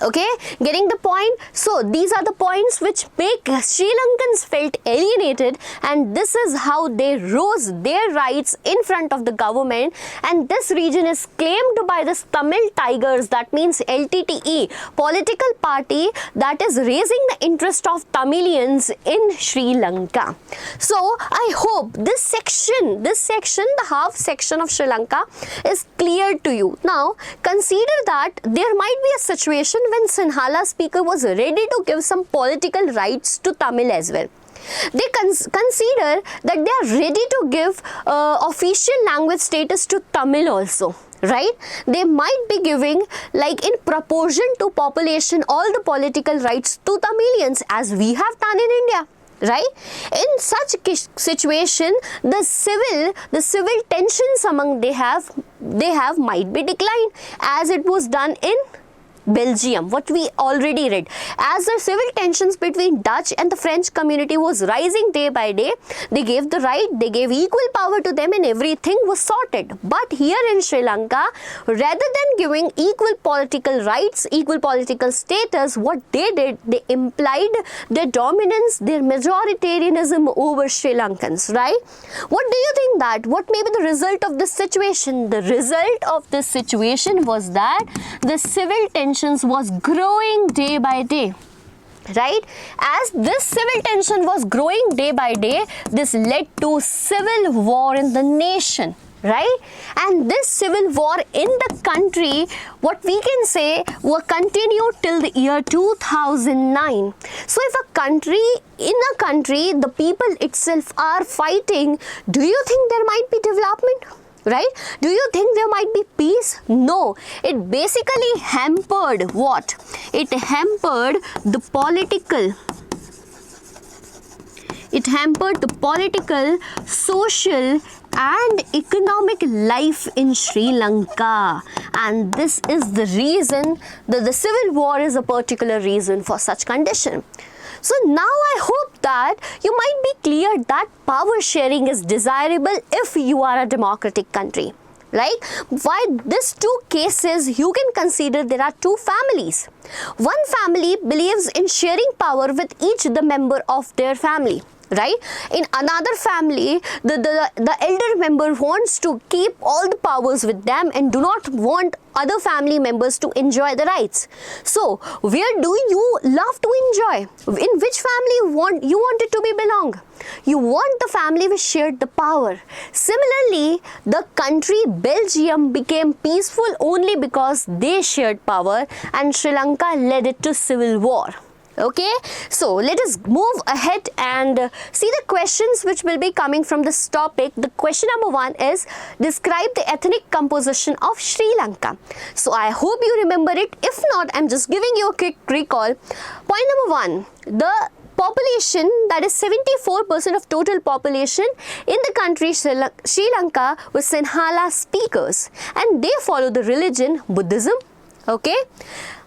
Okay, getting the point? So these are the points which make Sri Lankans felt alienated, and this is how they rose their rights in front of the government, and this region is claimed by this Tamil Tigers, that means LTTE, political party that is raising the interest of Tamilians in Sri Lanka. So I hope this section, the half section of Sri Lanka is clear to you. Now consider that there might be a situation when Sinhala speaker was ready to give some political rights to Tamil as well. They consider that they are ready to give official language status to Tamil also. Right? They might be giving, like in proportion to population, all the political rights to Tamilians as we have done in India. Right? In such situation, the civil tensions among they have might be declined, as it was done in Belgium, what we already read. As the civil tensions between Dutch and the French community was rising day by day, they gave the right, they gave equal power to them, and everything was sorted. But here in Sri Lanka, rather than giving equal political rights, equal political status, what they did, they implied their dominance, their majoritarianism over Sri Lankans, right? What do you think that? What may be the result of this situation? The result of this situation was that the civil tension was growing day by day. Right? As this civil tension was growing day by day, this led to civil war in the nation. Right? And this civil war in the country, what we can say, will continue till the year 2009. So if in a country, the people itself are fighting, do you think there might be development? Right? Do you think there might be peace? No. It basically hampered what? It hampered the political, social and economic life in Sri Lanka. And this is the reason that the civil war is a particular reason for such condition. So now I hope that you might be clear that power sharing is desirable if you are a democratic country. Like, why these two cases you can consider there are two families. One family believes in sharing power with each the member of their family. Right? In another family, the elder member wants to keep all the powers with them and do not want other family members to enjoy the rights. So, where do you love to enjoy? In which family you want it to be belong? You want the family which shared the power. Similarly, the country Belgium became peaceful only because they shared power, and Sri Lanka led it to civil war. Okay, so let us move ahead and see the questions which will be coming from this topic. The question number 1 is, describe the ethnic composition of Sri Lanka. So I hope you remember it. If not, I'm just giving you a quick recall. Point number 1, the population, that is 74% of total population in the country Sri Lanka was Sinhala speakers, and they follow the religion Buddhism. Okay,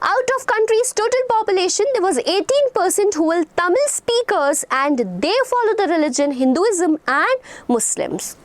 out of country's total population, there was 18% who were Tamil speakers, and they follow the religion Hinduism and Muslims.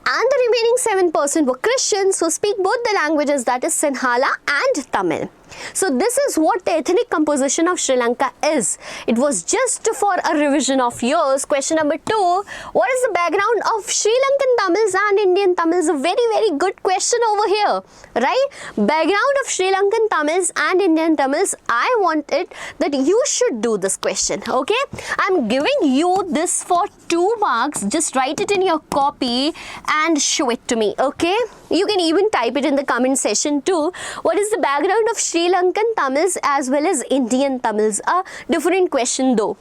And the remaining 7% were Christians who speak both the languages, that is Sinhala and Tamil. So this is what the ethnic composition of Sri Lanka is. It was just for a revision of yours. Question number 2, what is the background of Sri Lankan Tamils and Indian Tamils? A very, very good question over here, right? Background of Sri Lankan Tamils and Indian Tamils. I want it that you should do this question, okay? I'm giving you this for 2 marks. Just write it in your copy and show it to me, okay? You can even type it in the comment section too. What is the background of Sri Lankan Tamils as well as Indian Tamils? A different question though.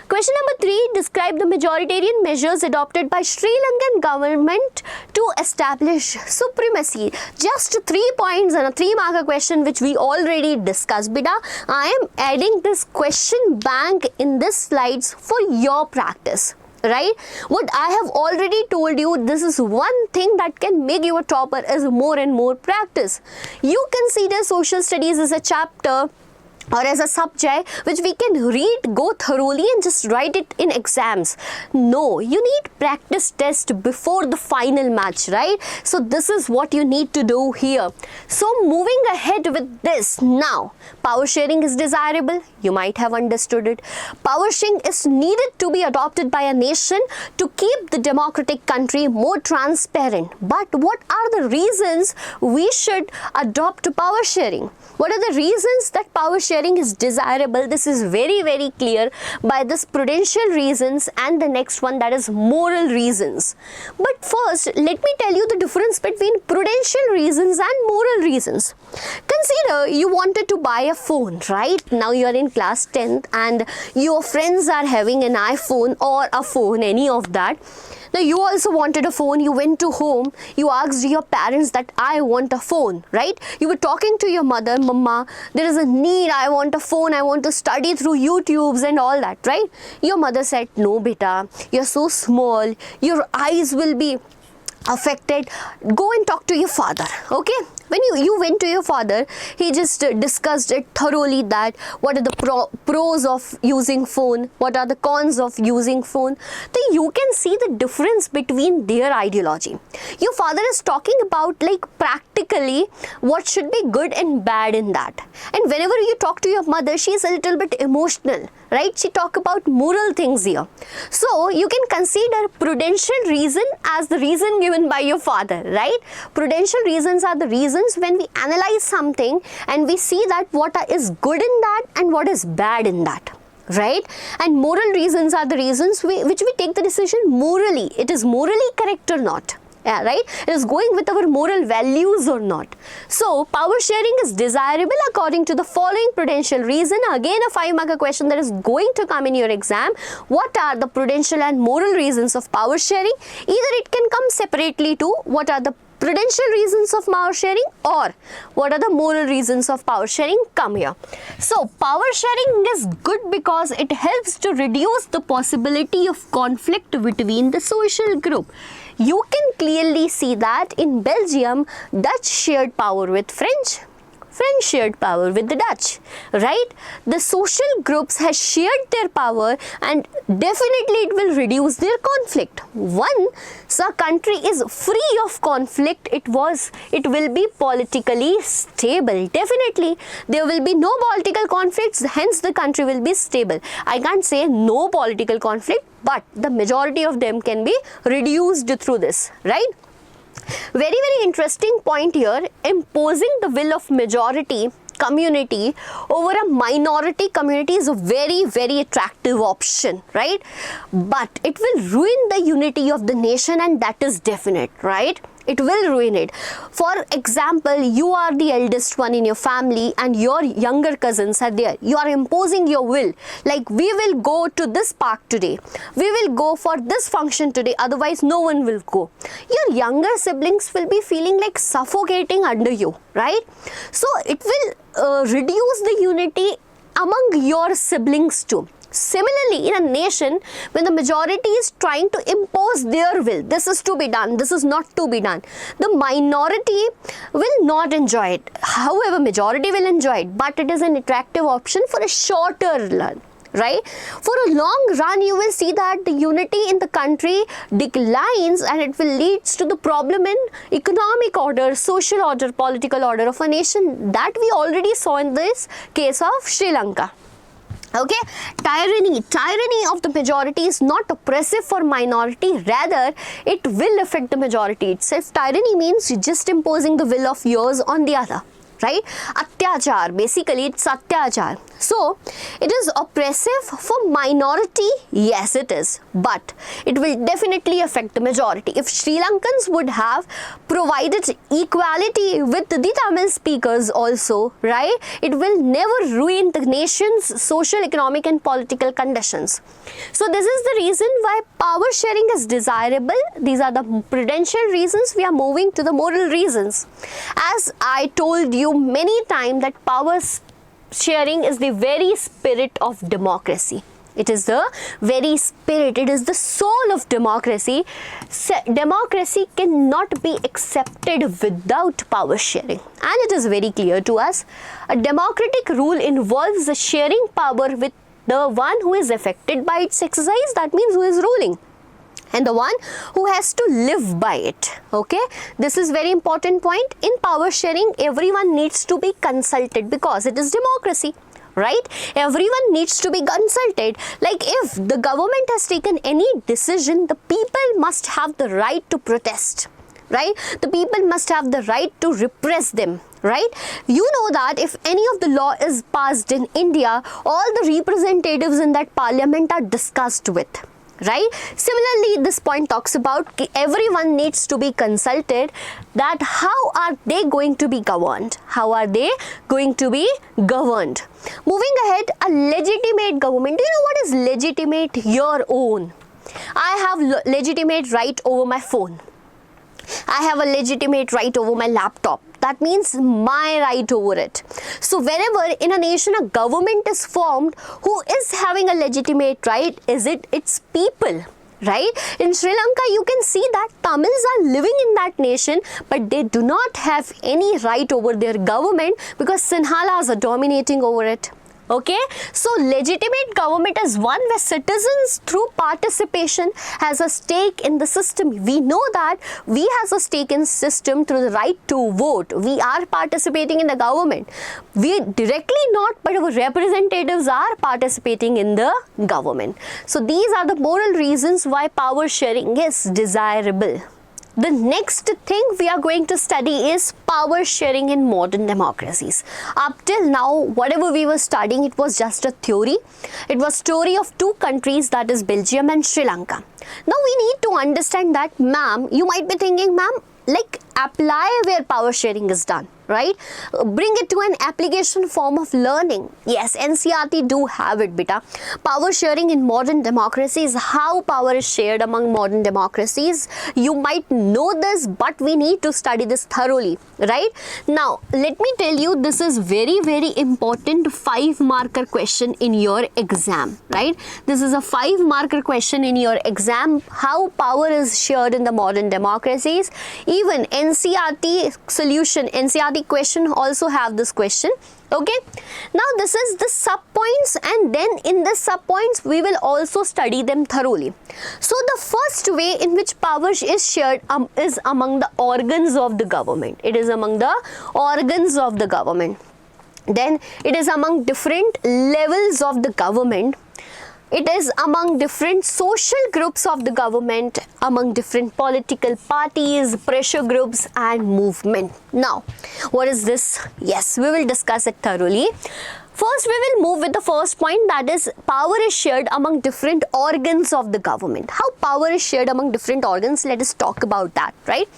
Question number 3, describe the majoritarian measures adopted by Sri Lankan government to establish supremacy. Just 3 points and a 3-marker question which we already discussed. Beta, I am adding this question bank in this slides for your practice. Right? What I have already told you, this is one thing that can make you a topper is more and more practice. You consider social studies as a chapter or as a subject which we can read, go thoroughly and just write it in exams. No, you need practice test before the final match, right? So this is what you need to do here. So moving ahead with this, now power sharing is desirable. You might have understood it. Power sharing is needed to be adopted by a nation to keep the democratic country more transparent. But what are the reasons we should adopt power sharing? What are the reasons that power sharing is desirable? This is very, very clear by this prudential reasons and the next one, that is moral reasons. But first, let me tell you the difference between prudential reasons and moral reasons. Consider you wanted to buy a phone, right? Now you are in class 10th and your friends are having an iPhone or a phone, any of that. Now you also wanted a phone, you went to home, you asked your parents that I want a phone, right? You were talking to your mother, Mama, there is a need, I want a phone, I want to study through YouTubes and all that, right? Your mother said, no beta, you're so small, your eyes will be affected, go and talk to your father, okay? When you went to your father, he just discussed it thoroughly that what are the pros of using phone, what are the cons of using phone. So you can see the difference between their ideology. Your father is talking about like practically what should be good and bad in that. And whenever you talk to your mother, she is a little bit emotional, right? She talk about moral things here. So you can consider prudential reason as the reason given by your father, right? Prudential reasons are the reasons when we analyze something and we see that what is good in that and what is bad in that, right? And moral reasons are the reasons which we take the decision morally. It is morally correct or not. Yeah, right? It is going with our moral values or not. So, power sharing is desirable according to the following prudential reason. Again, a 5-marker question that is going to come in your exam. What are the prudential and moral reasons of power sharing? Either it can come separately to what are the prudential reasons of power sharing or what are the moral reasons of power sharing come here. So power sharing is good because it helps to reduce the possibility of conflict between the social group. You can clearly see that in Belgium, Dutch shared power with French shared power with the Dutch, right? The social groups has shared their power and definitely it will reduce their conflict. Once a country is free of conflict, it will be politically stable. Definitely, there will be no political conflicts, hence the country will be stable. I can't say no political conflict, but the majority of them can be reduced through this, right? Very, very interesting point here, imposing the will of majority community over a minority community is a very, very attractive option, right? But it will ruin the unity of the nation and that is definite, right? It will ruin it. For example, you are the eldest one in your family and your younger cousins are there. You are imposing your will. Like, we will go to this park today. We will go for this function today. Otherwise, no one will go. Your younger siblings will be feeling like suffocating under you, right? So, it will reduce the unity among your siblings too. Similarly, in a nation, when the majority is trying to impose their will, this is to be done, this is not to be done, the minority will not enjoy it. However, majority will enjoy it, but it is an attractive option for a shorter run, right? For a long run, you will see that the unity in the country declines and it will lead to the problem in economic order, social order, political order of a nation that we already saw in this case of Sri Lanka. Okay, tyranny of the majority is not oppressive for minority, rather it will affect the majority itself. Tyranny means just imposing the will of yours on the other, right? Atyachar, basically it's atyachar. So it is oppressive for minority, yes it is, but it will definitely affect the majority. If Sri Lankans would have provided equality with the Tamil speakers also, right, it will never ruin the nation's social, economic and political conditions. So this is the reason why power sharing is desirable. These are the prudential reasons. We are moving to the moral reasons. As I told you many times that power sharing is the very spirit of democracy. It is the very spirit, it is the soul of democracy. Democracy cannot be accepted without power sharing. And it is very clear to us, a democratic rule involves the sharing power with the one who is affected by its exercise, that means who is ruling, and the one who has to live by it. Okay, this is very important point. In power sharing, everyone needs to be consulted because it is democracy, right? Everyone needs to be consulted. Like if the government has taken any decision, the people must have the right to protest, right? The people must have the right to repress them, right? You know that if any of the law is passed in India, all the representatives in that parliament are discussed with, right? Similarly, this point talks about everyone needs to be consulted, that how are they going to be governed? How are they going to be governed? Moving ahead, a legitimate government. Do you know what is legitimate? Your own. I have legitimate right over my phone. I have a legitimate right over my laptop. That means my right over it. So whenever in a nation a government is formed, who is having a legitimate right? Is it its people, right? In Sri Lanka, you can see that Tamils are living in that nation, but they do not have any right over their government because Sinhalas are dominating over it. Okay, so legitimate government is one where citizens through participation has a stake in the system. We know that we has a stake in system through the right to vote. We are participating in the government. We directly not, but our representatives are participating in the government. So these are the moral reasons why power sharing is desirable. The next thing we are going to study is power sharing in modern democracies. Up till now, whatever we were studying, it was just a theory. It was story of two countries, that is Belgium and Sri Lanka. Now we need to understand that, ma'am, you might be thinking, ma'am, like apply where power sharing is done, right? Bring it to an application form of learning. Yes, NCERT do have it, beta. Power sharing in modern democracies, how power is shared among modern democracies. You might know this, but we need to study this thoroughly, right? Now, let me tell you, this is very, very important 5-marker question in your exam, right? This is a 5-marker question in your exam, how power is shared in the modern democracies. Even NCERT solution, NCERT question also have this question. Okay, now this is the sub points, and then in the sub points we will also study them thoroughly. So the first way in which power is shared is among the organs of the government. It is among the organs of the government. Then it is among different levels of the government. It is among different social groups of the government, among different political parties, pressure groups and movement. Now, what is this? Yes, we will discuss it thoroughly. First, we will move with the first point, that is power is shared among different organs of the government. How power is shared among different organs? Let us talk about that, right?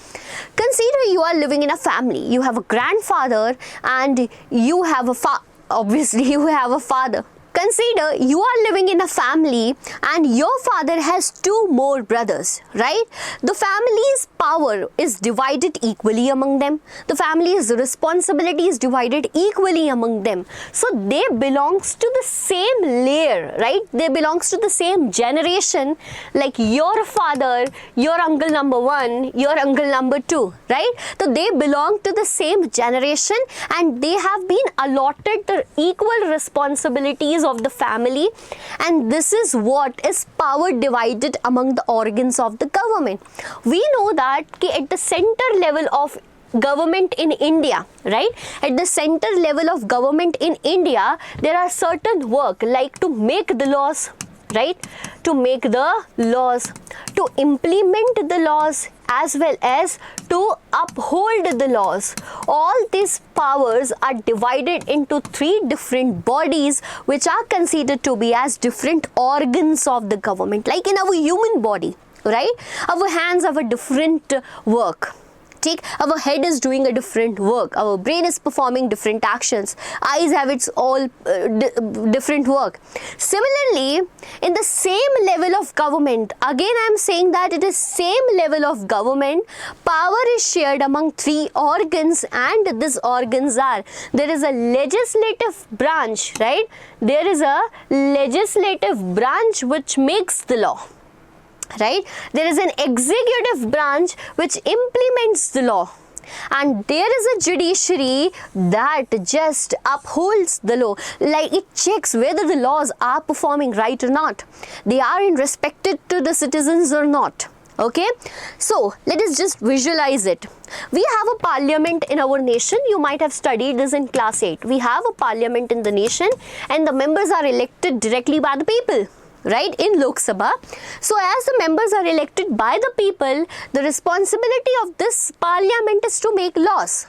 Consider you are living in a family. You have a grandfather and you have a obviously you have a father. Consider you are living in a family and your father has 2 more brothers, right? The family's power is divided equally among them. The family's responsibility is divided equally among them. So they belongs to the same layer, right? They belongs to the same generation, like your father, your uncle number 1, your uncle number 2, right? So they belong to the same generation and they have been allotted the equal responsibilities of the family, and this is what is power divided among the organs of the government. We know that at the center level of government in India, right? At the center level of government in India, there are certain work like to make the laws, right? To make the laws, to implement the laws as well as to uphold the laws. All these powers are divided into three different bodies which are considered to be as different organs of the government, like in our human body, right? Our hands have a different work. Our head is doing a different work, our brain is performing different actions, eyes have its all different work. Similarly, in the same level of government, again I am saying that it is same level of government, power is shared among three organs, and these organs are, there is a legislative branch, right? There is a legislative branch which makes the law, right? There is an executive branch which implements the law, and there is a judiciary that just upholds the law, like it checks whether the laws are performing right or not, they are in respected to the citizens or not. Okay, so let us just visualize it. We have a parliament in our nation. You might have studied this in class 8. We have a parliament in the nation, and the members are elected directly by the people, right, in Lok Sabha. So as the members are elected by the people, the responsibility of this parliament is to make laws.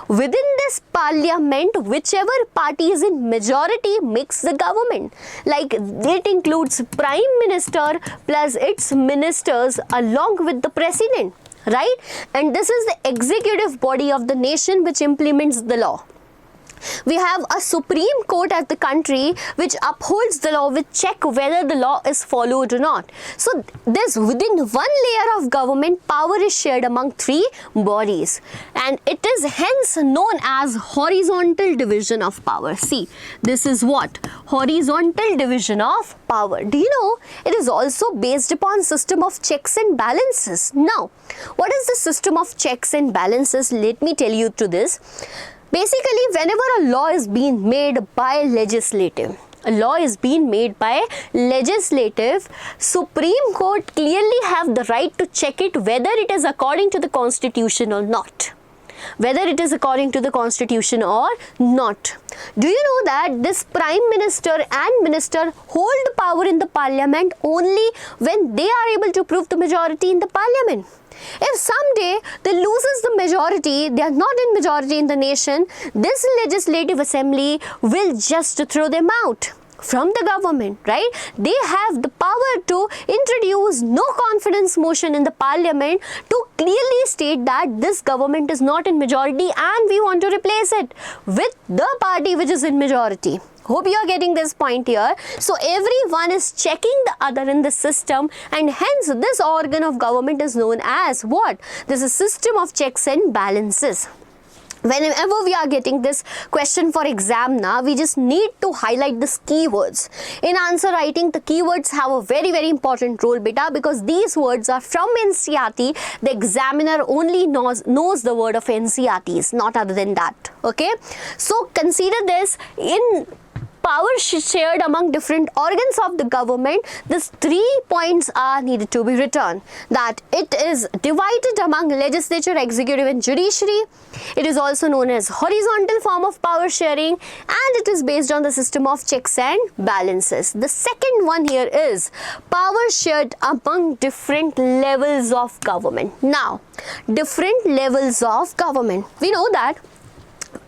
Within this parliament, whichever party is in majority makes the government. Like it includes prime minister plus its ministers along with the president, right? And this is the executive body of the nation which implements the law. We have a Supreme Court at the country which upholds the law, which check whether the law is followed or not. So this, within one layer of government, power is shared among three bodies, and it is hence known as horizontal division of power. See, this is what? Horizontal division of power. Do you know it is also based upon system of checks and balances? Now, what is the system of checks and balances? Let me tell you to this. Basically, whenever a law is being made by legislative, Supreme Court clearly have the right to check it whether it is according to the constitution or not. Do you know that this prime minister and minister hold power in the parliament only when they are able to prove the majority in the parliament? If someday they loses the majority, they are not in majority in the nation, this legislative assembly will just throw them out from the government, right? They have the power to introduce no confidence motion in the parliament to clearly state that this government is not in majority and we want to replace it with the party which is in majority. Hope you are getting this point here. So everyone is checking the other in the system, and hence this organ of government is known as what? This is system of checks and balances. Whenever we are getting this question for exam now, we just need to highlight these keywords. In answer writing, the keywords have a very, very important role, beta, because these words are from NCERT. The examiner only knows the word of NCERTs, not other than that. Okay, so consider this. In power shared among different organs of the government, these 3 points are needed to be written. That it is divided among legislature, executive and judiciary. It is also known as horizontal form of power sharing, and it is based on the system of checks and balances. The second one here is power shared among different levels of government. Now, different levels of government. We know that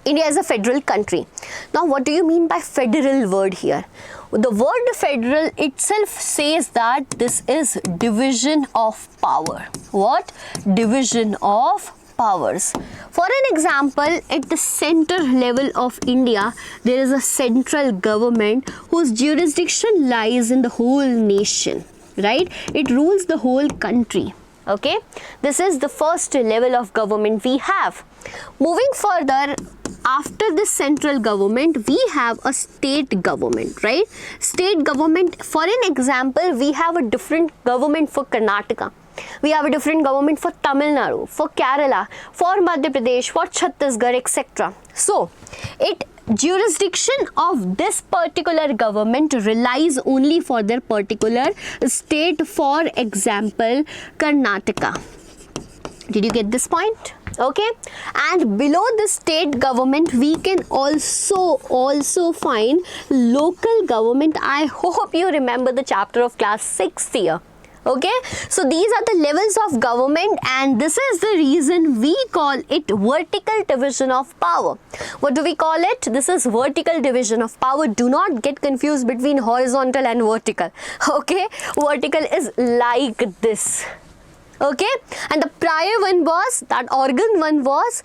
India is a federal country. Now, what do you mean by federal word here? The word federal itself says that this is division of power. What? Division of powers. For an example, at the center level of India, there is a central government whose jurisdiction lies in the whole nation, right? It rules the whole country. Okay, this is the first level of government we have. Moving further, after this central government, we have a state government, right? State government, for an example, we have a different government for Karnataka. We have a different government for Tamil Nadu, for Kerala, for Madhya Pradesh, for Chhattisgarh, etc. So, jurisdiction of this particular government relies only for their particular state, for example, Karnataka. Did you get this point? Okay, and below the state government we can also find local government. I hope you remember the chapter of class 6th here. Okay, so these are the levels of government, and this is the reason we call it vertical division of power. What do we call it? This is vertical division of power. Do not get confused between horizontal and vertical. Okay, vertical is like this. Okay, and the prior one was, that organ one was,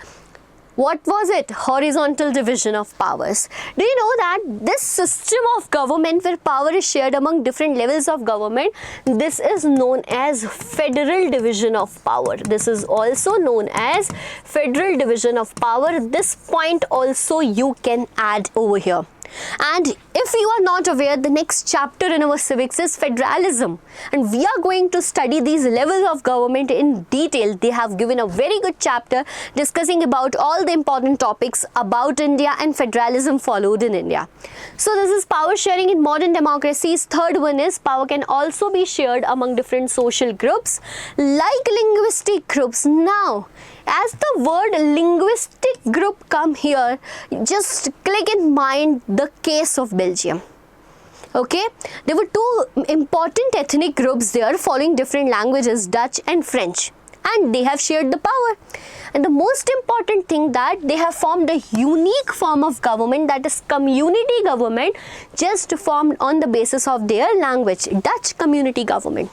what was it? Horizontal division of powers. Do you know that this system of government where power is shared among different levels of government, this is known as federal division of power. This is also known as federal division of power. This point also you can add over here. And if you are not aware, the next chapter in our civics is federalism, and we are going to study these levels of government in detail. They have given a very good chapter discussing about all the important topics about India, and federalism followed in India. So this is power sharing in modern democracies. Third one is power can also be shared among different social groups like linguistic groups. Now, as the word linguistic group come here, just click in mind the case of Belgium. Okay, there were two important ethnic groups there following different languages, Dutch and French, and they have shared the power. And the most important thing, that they have formed a unique form of government, that is community government, just formed on the basis of their language. Dutch community government,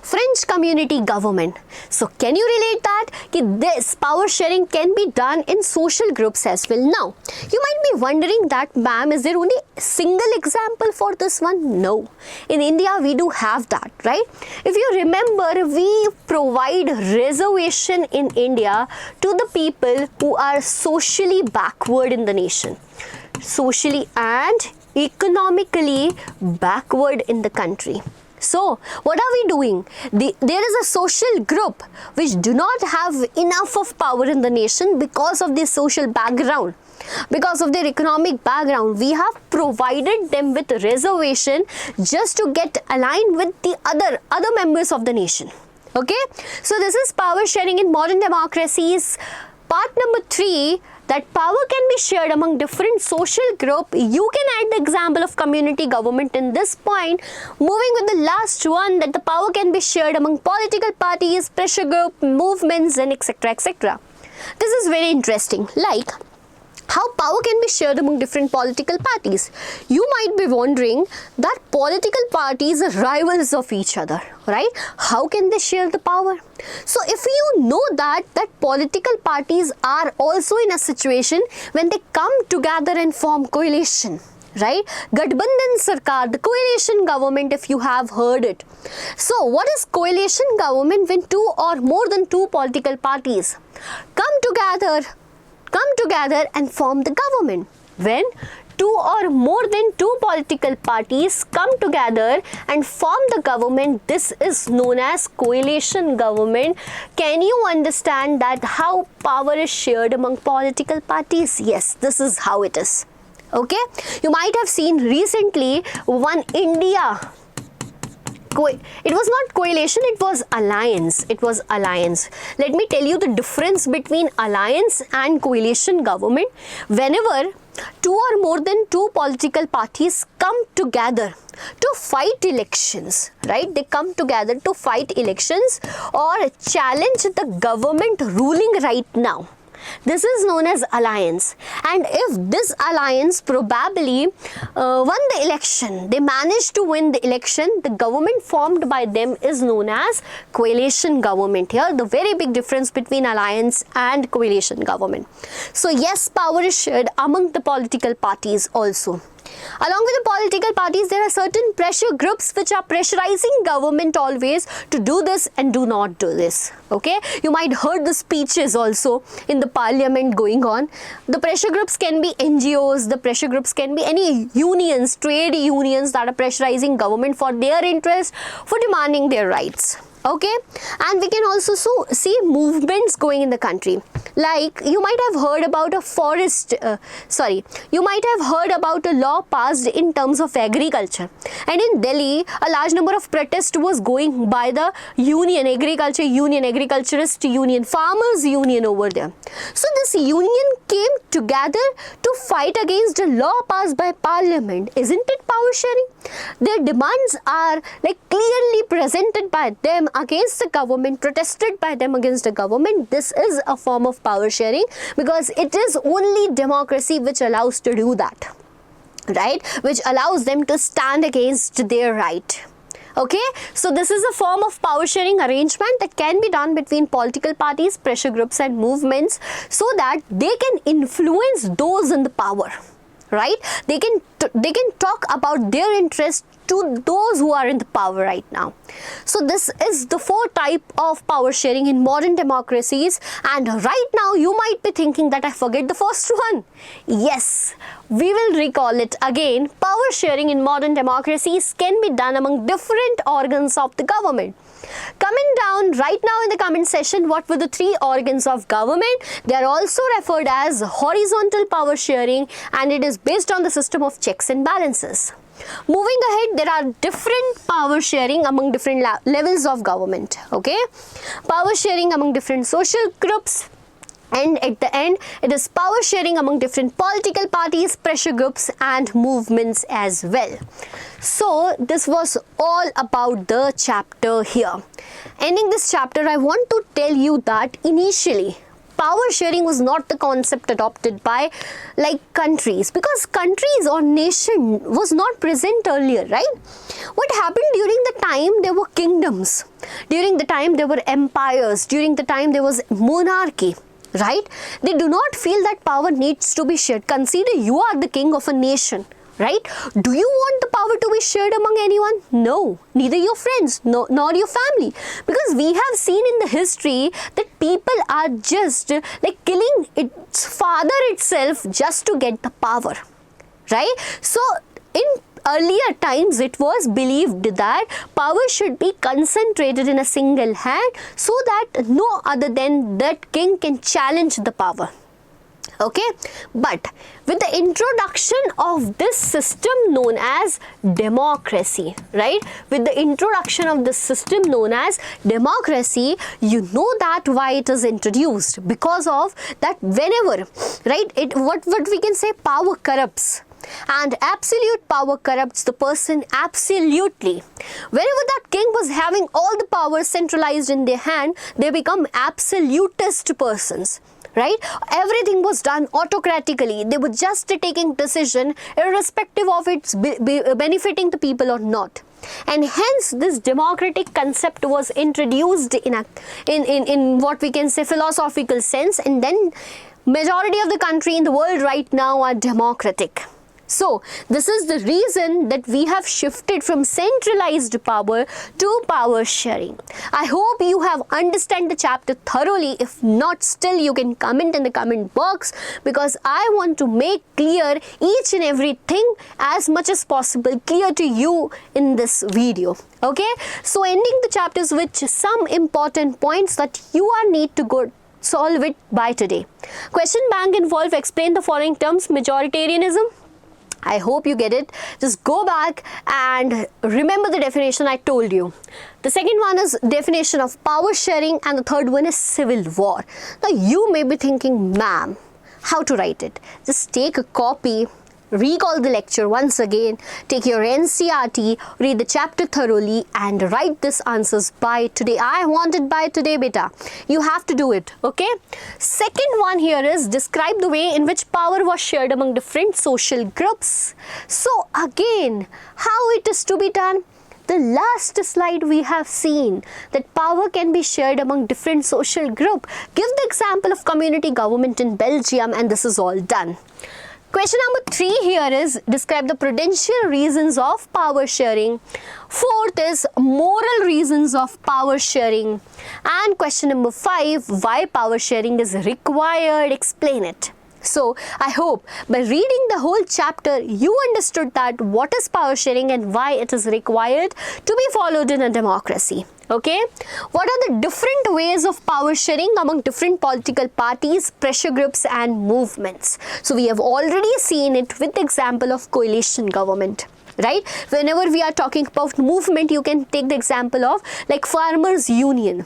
French community government. So can you relate that? This power sharing can be done in social groups as well. Now, you might be wondering that, ma'am, is there only a single example for this one? No. In India, we do have that, right? If you remember, we provide reservation in India to the people who are socially backward in the nation. Socially and economically backward in the country. So, what are we doing? There is a social group which do not have enough of power in the nation because of their social background, because of their economic background. We have provided them with reservation just to get aligned with the other members of the nation. Okay? So, this is power sharing in modern democracies. Part number 3, that power can be shared among different social group. You can add the example of community government in this point. Moving with the last one, that the power can be shared among political parties, pressure group, movements, and etc. etc. This is very interesting. Like, how power can be shared among different political parties. You might be wondering that political parties are rivals of each other, right? How can they share the power? So if you know that political parties are also in a situation when they come together and form coalition, right? Gadbandhan Sarkar, the coalition government, if you have heard it. So what is coalition government? When two or more than two political parties come together and form the government. When two or more than two political parties come together and form the government, this is known as coalition government. Can you understand that how power is shared among political parties? Yes, this is how it is. Okay, you might have seen recently one India. It was not coalition, it was alliance. It was alliance. Let me tell you the difference between alliance and coalition government. Whenever two or more than two political parties come together to fight elections, right? They come together to fight elections or challenge the government ruling right now. This is known as alliance, and if this alliance probably won the election, they managed to win the election, the government formed by them is known as coalition government. Here the very big difference between alliance and coalition government. So yes, power is shared among the political parties also. Along with the political parties, there are certain pressure groups which are pressurizing government always to do this and do not do this. Okay, you might heard the speeches also in the parliament going on. The pressure groups can be NGOs, the pressure groups can be any unions, trade unions that are pressurizing government for their interest, for demanding their rights. Okay, and we can also see movements going in the country. Like you might have heard about you might have heard about a law passed in terms of agriculture, and in Delhi a large number of protest was going by the agriculturist union, farmers union over there. So this union came together to fight against a law passed by parliament. Isn't it power sharing? Their demands are like clearly presented by them against the government, protested by them against the government. This is a form of power sharing, because it is only democracy which allows to do that, right? Which allows them to stand against their right. Okay, so this is a form of power sharing arrangement that can be done between political parties, pressure groups and movements, so that they can influence those in the power, right? They can talk about their interests to those who are in the power right now. So this is the 4 type of power sharing in modern democracies, and right now you might be thinking that I forget the first one. Yes, we will recall it again. Power sharing in modern democracies can be done among different organs of the government. Coming down right now in the comment section, what were the 3 organs of government? They are also referred as horizontal power sharing, and it is based on the system of checks and balances. Moving ahead, there are different power sharing among different levels of government. Okay, power sharing among different social groups, and at the end it is power sharing among different political parties, pressure groups and movements as well. So this was all about the chapter here. Ending this chapter, I want to tell you that initially power sharing was not the concept adopted by countries, because countries or nation was not present earlier, right? What happened during the time there were kingdoms, during the time there were empires, during the time there was monarchy, right? They do not feel that power needs to be shared. Consider you are the king of a nation, right? Do you want the power to be shared among anyone? No, neither your friends, nor your family, because we have seen in the history that people are just killing its father itself just to get the power, right? So in earlier times it was believed that power should be concentrated in a single hand, so that no other than that king can challenge the power. Okay, but with the introduction of this system known as democracy, right? With the introduction of this system known as democracy, you know that why it is introduced, because of that whenever, right, what we can say, power corrupts. And absolute power corrupts the person absolutely. Whenever that king was having all the power centralized in their hand, they become absolutist persons, right? Everything was done autocratically. They were just taking decision irrespective of its benefiting the people or not. And hence this democratic concept was introduced in what we can say philosophical sense, and then majority of the country in the world right now are democratic. So this is the reason that we have shifted from centralized power to power sharing. I hope you have understood the chapter thoroughly. If not, still you can comment in the comment box, because I want to make clear each and everything as much as possible clear to you in this video. Okay, so ending the chapters with some important points that you need to go solve it by today. Question bank involve explain the following terms. Majoritarianism, I hope you get it. Just go back and remember the definition I told you. The second one is definition of power sharing, and the third one is civil war. Now you may be thinking, ma'am, how to write it? Just take a copy, recall the lecture once again, take your NCERT, read the chapter thoroughly and write these answers by today. I want it by today, beta. You have to do it, okay? Second one here is describe the way in which power was shared among different social groups. So again, how it is to be done? The last slide we have seen that power can be shared among different social group. Give the example of community government in Belgium, and this is all done. Question number 3 here is describe the prudential reasons of power sharing. Fourth is moral reasons of power sharing. And question number 5, why power sharing is required, explain it. So I hope by reading the whole chapter you understood that what is power sharing and why it is required to be followed in a democracy. Okay, what are the different ways of power sharing among different political parties, pressure groups and movements? So we have already seen it with the example of coalition government, right? Whenever we are talking about movement, you can take the example of like farmers union,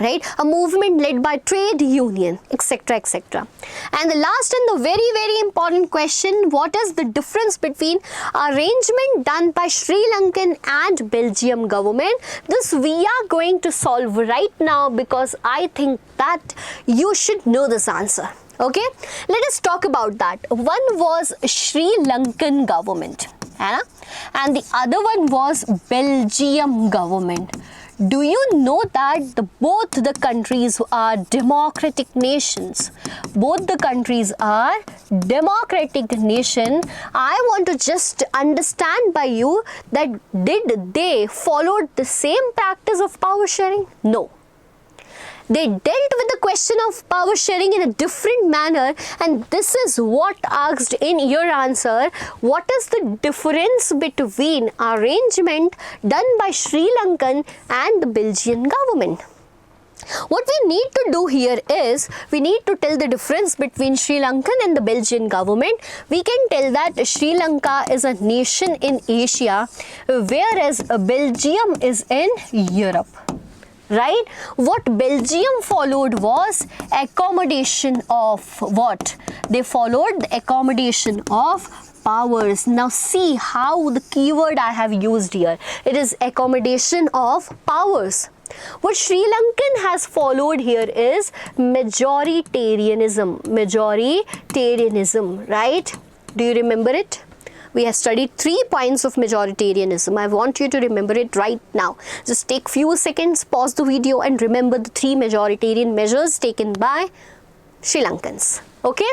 right? A movement led by trade union, etc., etc. And the last and the very, very important question, what is the difference between arrangement done by Sri Lankan and Belgium government? This we are going to solve right now because I think that you should know this answer. Okay, let us talk about that. One was Sri Lankan government, and the other one was Belgium government. Do you know that both the countries are democratic nations? Both the countries are democratic nation. I want to just understand by you that did they follow the same practice of power sharing? No. They dealt with the question of power sharing in a different manner, and this is what asked in your answer. What is the difference between arrangement done by Sri Lankan and the Belgian government? What we need to do here is, we need to tell the difference between Sri Lankan and the Belgian government. We can tell that Sri Lanka is a nation in Asia, whereas Belgium is in Europe. Right? What Belgium followed was accommodation of what? They followed the accommodation of powers. Now see how the keyword I have used here. It is accommodation of powers. What Sri Lankan has followed here is majoritarianism. Majoritarianism, right? Do you remember it? We have studied 3 points of majoritarianism. I want you to remember it right now. Just take few seconds, pause the video and remember the 3 majoritarian measures taken by Sri Lankans. Okay?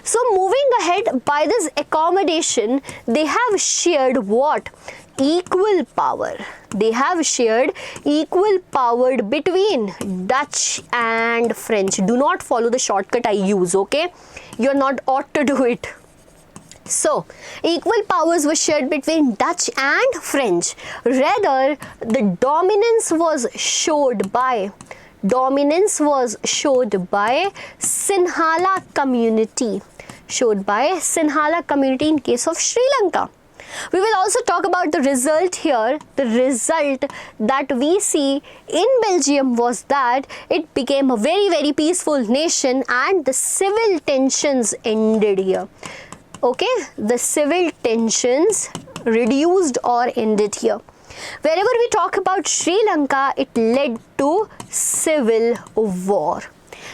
So moving ahead, by this accommodation, they have shared what? Equal power. They have shared equal power between Dutch and French. Do not follow the shortcut I use, okay? You're not ought to do it. So, equal powers were shared between Dutch and French. Rather, the dominance was showed by Sinhala community. Showed by Sinhala community in case of Sri Lanka. We will also talk about the result here. The result that we see in Belgium was that it became a very, very peaceful nation and the civil tensions ended here. Okay, the civil tensions reduced or ended here. Wherever we talk about Sri Lanka, it led to civil war.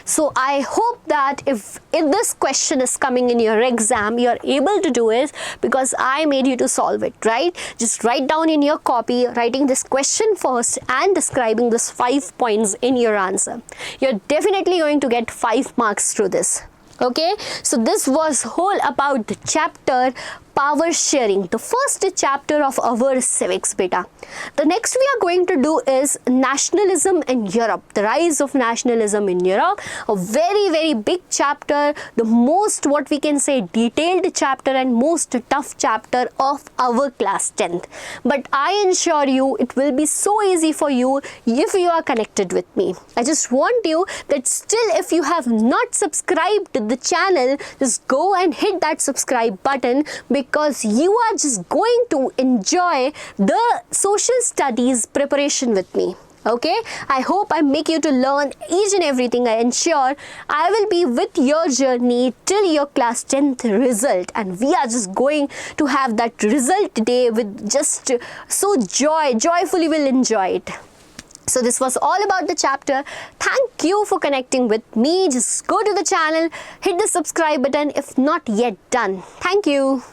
So I hope that if this question is coming in your exam, you are able to do it because I made you to solve it, right? Just write down in your copy, writing this question first and describing this 5 points in your answer. You're definitely going to get 5 marks through this. Okay, so this was whole about the chapter power sharing, the first chapter of our civics beta. The next we are going to do is nationalism in Europe, the rise of nationalism in Europe, a very, very big chapter, the most what we can say detailed chapter and most tough chapter of our class 10th. But I ensure you it will be so easy for you if you are connected with me. I just want you that still if you have not subscribed to the channel, just go and hit that subscribe button because you are just going to enjoy the social studies preparation with me. Okay, I hope I make you to learn each and everything. I ensure I will be with your journey till your class 10th result, and we are just going to have that result day with just so joyfully will enjoy it. So this was all about the chapter. Thank you for connecting with me. Just go to the channel, hit the subscribe button if not yet done. Thank you.